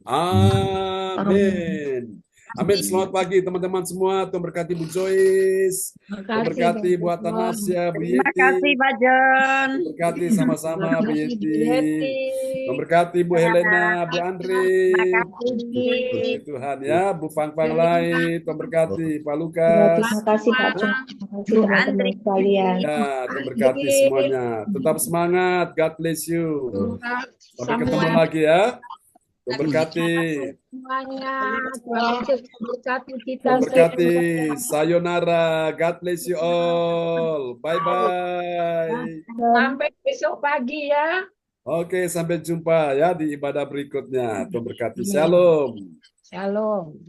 amin. Amin. Selamat pagi teman-teman semua. Tuhan berkati Bu Joyce. Tuhan berkati Bu Atanasya, Bu Yeti. Terima kasih Pak John. Tuhan berkati sama-sama Bu Yeti. Tuhan berkati Bu Helena, Bu Andre. Tuhan ya, Bu Fang Lai. Tuhan berkati Pak Lukas. Terima kasih Pak John. Terima kasih teman-teman sekalian. Ya, Tuhan berkati semuanya. Tetap semangat. God bless you. Sampai ketemu lagi ya. Tuhan berkati. Semuanya, Tuhan Yesus memberkati kita. Tuhan berkati. Sayonara. God bless you all. Bye-bye. Sampai besok pagi ya. Oke, sampai jumpa ya di ibadah berikutnya. Tuhan berkati. Shalom. Shalom.